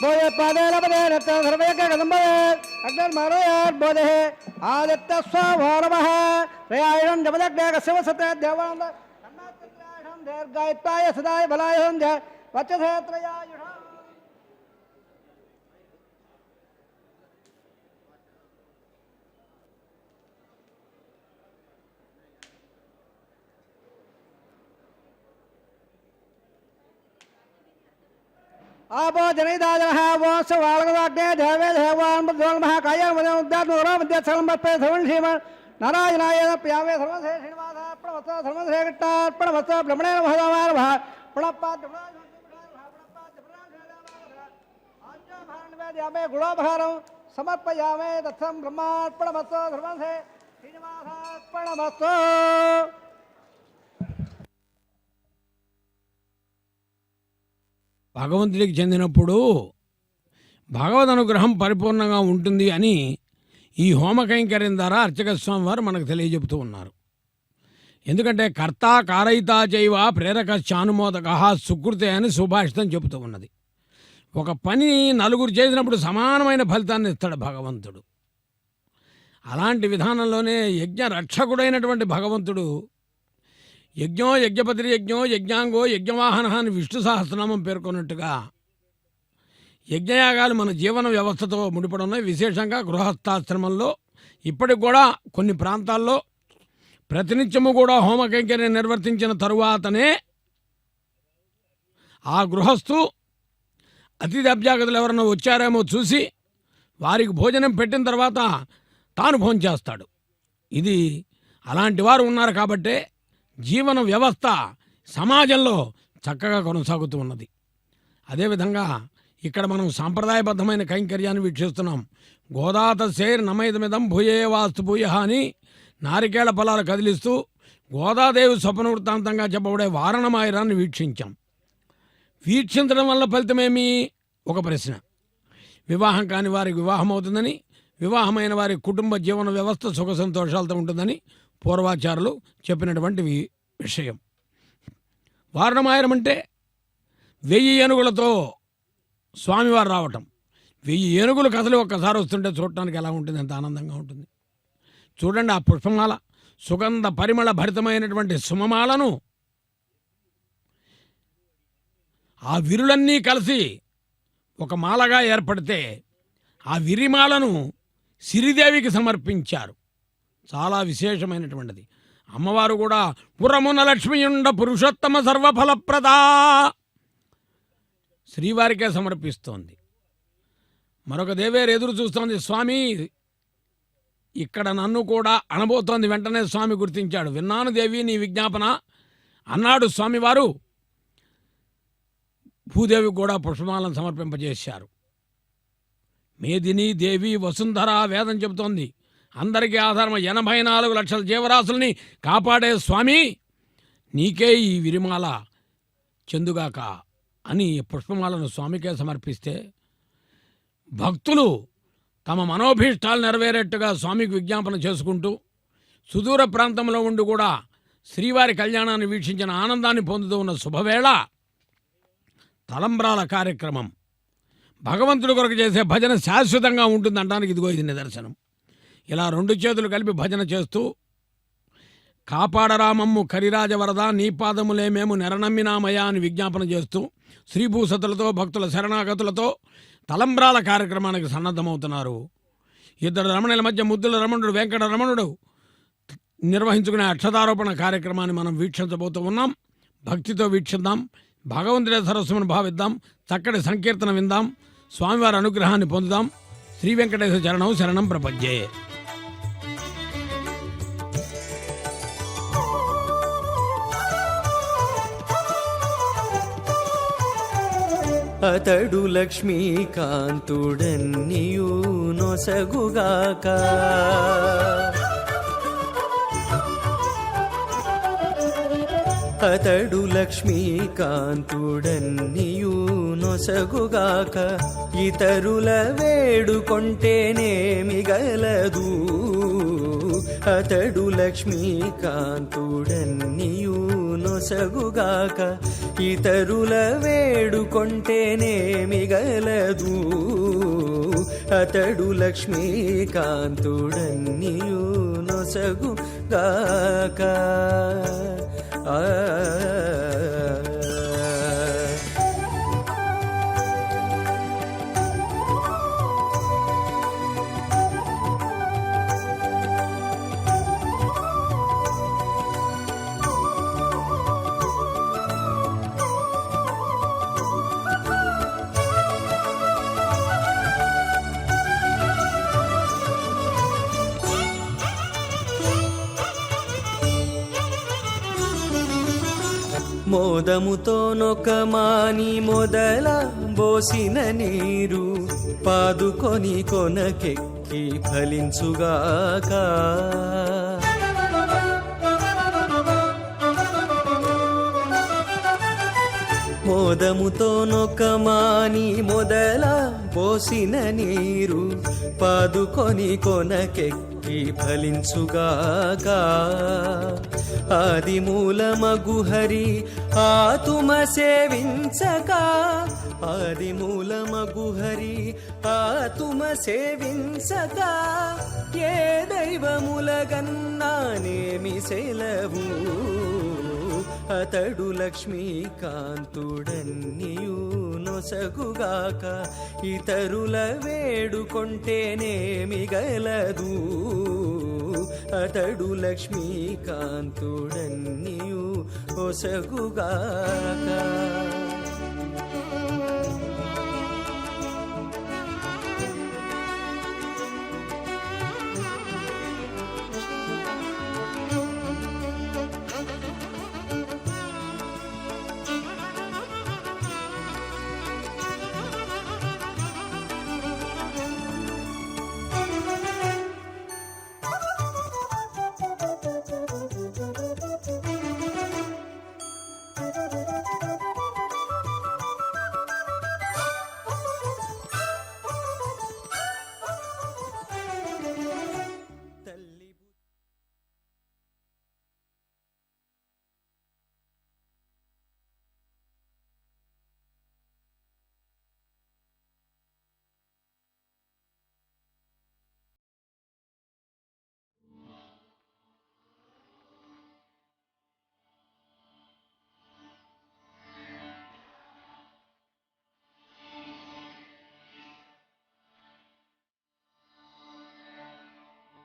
Speaker 2: बोधे पादे लपदे रत्न सर्वे के कदम्बे अग्नर मारो यार बोधे आदित्य स्वाभौरवः प्रयायनं जपदग्ने कस्यव सते देवानन्द अन्नात्रयायं दीर्घायुत्वाय सदाय बलाय हंज वचसे त्रयायुषः आपो जनिदाजनः वंश वालगवाग्ने देवे देवान् बुद्धोन्मः कायं वदं उद्यात्मोरा मध्य सर्वमत्पे सर्वं नारायणाय प्यावे सर्वसे श्रीनिवासः प्रणवस्य सर्वसे गिट्टार्पणवस्य ब्रह्मणे महदामारभः प्रणपात् आज्ञाभारन्वेद्यामे गुणोपहारं समर्पयामे तत्सं ब्रह्मार्पणवस्य सर्वसे श्रीनिवासार्पणवस्य
Speaker 1: భగవంతుడికి చెందినప్పుడు భగవద్ అనుగ్రహం పరిపూర్ణంగా ఉంటుంది అని ఈ హోమ కైంకర్యం ద్వారా అర్చక స్వామి వారు మనకు తెలియజెబుతూ ఉన్నారు. ఎందుకంటే కర్త కారయిత చైవ ప్రేరక చానుమోదక సుకృతే అని సుభాషితం చెబుతూ ఉన్నది. ఒక పని నలుగురు చేసినప్పుడు సమానమైన ఫలితాన్ని ఇస్తాడు భగవంతుడు. అలాంటి విధానంలోనే యజ్ఞ రక్షకుడైనటువంటి భగవంతుడు యజ్ఞో యజ్ఞపతి యజ్ఞో యజ్ఞాంగో యజ్ఞవాహన అని విష్ణు సహస్రనామం పేర్కొన్నట్టుగా యజ్ఞయాగాలు మన జీవన వ్యవస్థతో ముడిపడి ఉన్నాయి. విశేషంగా గృహస్థాశ్రమంలో ఇప్పటికి కూడా కొన్ని ప్రాంతాల్లో ప్రతినిత్యము కూడా హోమ కైంకర్యం నిర్వర్తించిన తరువాతనే ఆ గృహస్థు అతిథి అభ్యాగతులు ఎవరన్నా వచ్చారేమో చూసి వారికి భోజనం పెట్టిన తర్వాత తాను భోంచేస్తాడు. ఇది అలాంటి వారు ఉన్నారు కాబట్టే జీవన వ్యవస్థ సమాజంలో చక్కగా కొనసాగుతూ ఉన్నది. అదేవిధంగా ఇక్కడ మనం సాంప్రదాయబద్ధమైన కైంకర్యాన్ని వీక్షిస్తున్నాం. గోదాత సేర్ నమైదమిదం భూయే వాస్తు భూయ అని నారికేళ ఫలాలు కదిలిస్తూ గోదాదేవి స్వప్న వృత్తాంతంగా చెప్పబడే వారణమాయిరాన్ని వీక్షించాం. వీక్షించడం వల్ల ఫలితమేమి? ఒక ప్రశ్న. వివాహం కాని వారికి వివాహం అవుతుందని, వివాహమైన వారి కుటుంబ జీవన వ్యవస్థ సుఖ సంతోషాలతో ఉంటుందని పూర్వాచారులు చెప్పినటువంటి విషయం. వారణమాయిరం అంటే 1000 ఏనుగులతో స్వామివారు రావటం. 1000 ఏనుగులు కథలు ఒక్కసారి వస్తుంటే చూడటానికి ఎలా ఉంటుంది, ఎంత ఆనందంగా ఉంటుంది. చూడండి, ఆ పుష్పమాల సుగంధ పరిమళ భరితమైనటువంటి సుమమాలను ఆ విరులన్నీ కలిసి ఒక మాలగా ఏర్పడితే ఆ విరిమాలను సిరిదేవికి సమర్పించారు. చాలా విశేషమైనటువంటిది. అమ్మవారు కూడా పురమున లక్ష్మీయుండ పురుషోత్తమ సర్వఫలప్రదా శ్రీవారికే సమర్పిస్తోంది. మరొక దేవేరు ఎదురు చూస్తోంది. స్వామి ఇక్కడ నన్ను కూడా అనబోతోంది. వెంటనే స్వామి గుర్తించాడు. విన్నాను దేవి నీ విజ్ఞాపన అన్నాడు స్వామివారు. భూదేవికి కూడా పుష్పమాలను సమర్పింపజేశారు. మేదిని దేవి వసుంధర వేదం చెబుతోంది. అందరికీ ఆధారం 84 లక్షల జీవరాశుల్ని కాపాడే స్వామి నీకే ఈ విరిమాల చెందుగాక అని పుష్పమాలను స్వామికే సమర్పిస్తే భక్తులు తమ మనోభీష్టాలు నెరవేరేట్టుగా స్వామికి విజ్ఞాపన చేసుకుంటూ సుదూర ప్రాంతంలో ఉండి కూడా శ్రీవారి కళ్యాణాన్ని వీక్షించిన ఆనందాన్ని పొందుతూ ఉన్న శుభవేళ తలంబ్రాల కార్యక్రమం. భగవంతుడి కొరకు చేసే భజన శాశ్వతంగా ఉంటుందంటానికి ఇదిగో ఇది నిదర్శనం. ఇలా 2 చేతులు కలిపి భజన చేస్తూ కాపాడరామమ్ము కరిరాజవరద నీ పాదములే మేము నెరనమ్మినామయ అని విజ్ఞాపన చేస్తూ శ్రీభూసతులతో భక్తుల శరణాగతులతో తలంబ్రాల కార్యక్రమానికి సన్నద్ధమవుతున్నారు. 2 రమణుల మధ్య ముద్దుల రమణుడు వెంకట రమణుడు నిర్వహించుకునే అక్షతారోపణ కార్యక్రమాన్ని మనం వీక్షించబోతూ ఉన్నాం. భక్తితో వీక్షిద్దాం. భగవంతుడే సరస్సును భావిద్దాం. చక్కటి సంకీర్తన విందాం. స్వామివారి అనుగ్రహాన్ని పొందుదాం. శ్రీ వెంకటేశ్వర చరణం శరణం ప్రపంచే.
Speaker 3: అతడు లక్ష్మీకాంతుడన్నియు నొసగుగాక అతడు లక్ష్మీకాంతుడన్నియు నొసగుగాక ఇతరుల వేడుకొంటేనేమి గలదు అతడు లక్ష్మీకాంతుడన్నియు నొసగుగాక ఇతరుల వేడుకొంటేనేమి గలదు అతడు లక్ష్మీకాంతుడన్నియు నొసగుగాక మోదముతో నొకమాని మొదల బోసిన నీరు పాదుకొని కొనకెక్కి ఫలించుగాక మోదముతో నొకమాని మొదల పోసిన నీరు పాదుకొని కొనకెక్కి ఫలించుగాక ఆది మూలమగు హరి ఆతుమ సేవించక ఆది మూలమగు హరి ఆతుమ సేవించక ఏ దైవములగన్నానేమి సెలవు అతడు లక్ష్మీకాంతుడన్నియు నొసగుగాక ఇతరుల వేడుకొంటేనేమి గలదు అతడు లక్ష్మీకాంతుడన్నియు నొసగుగాక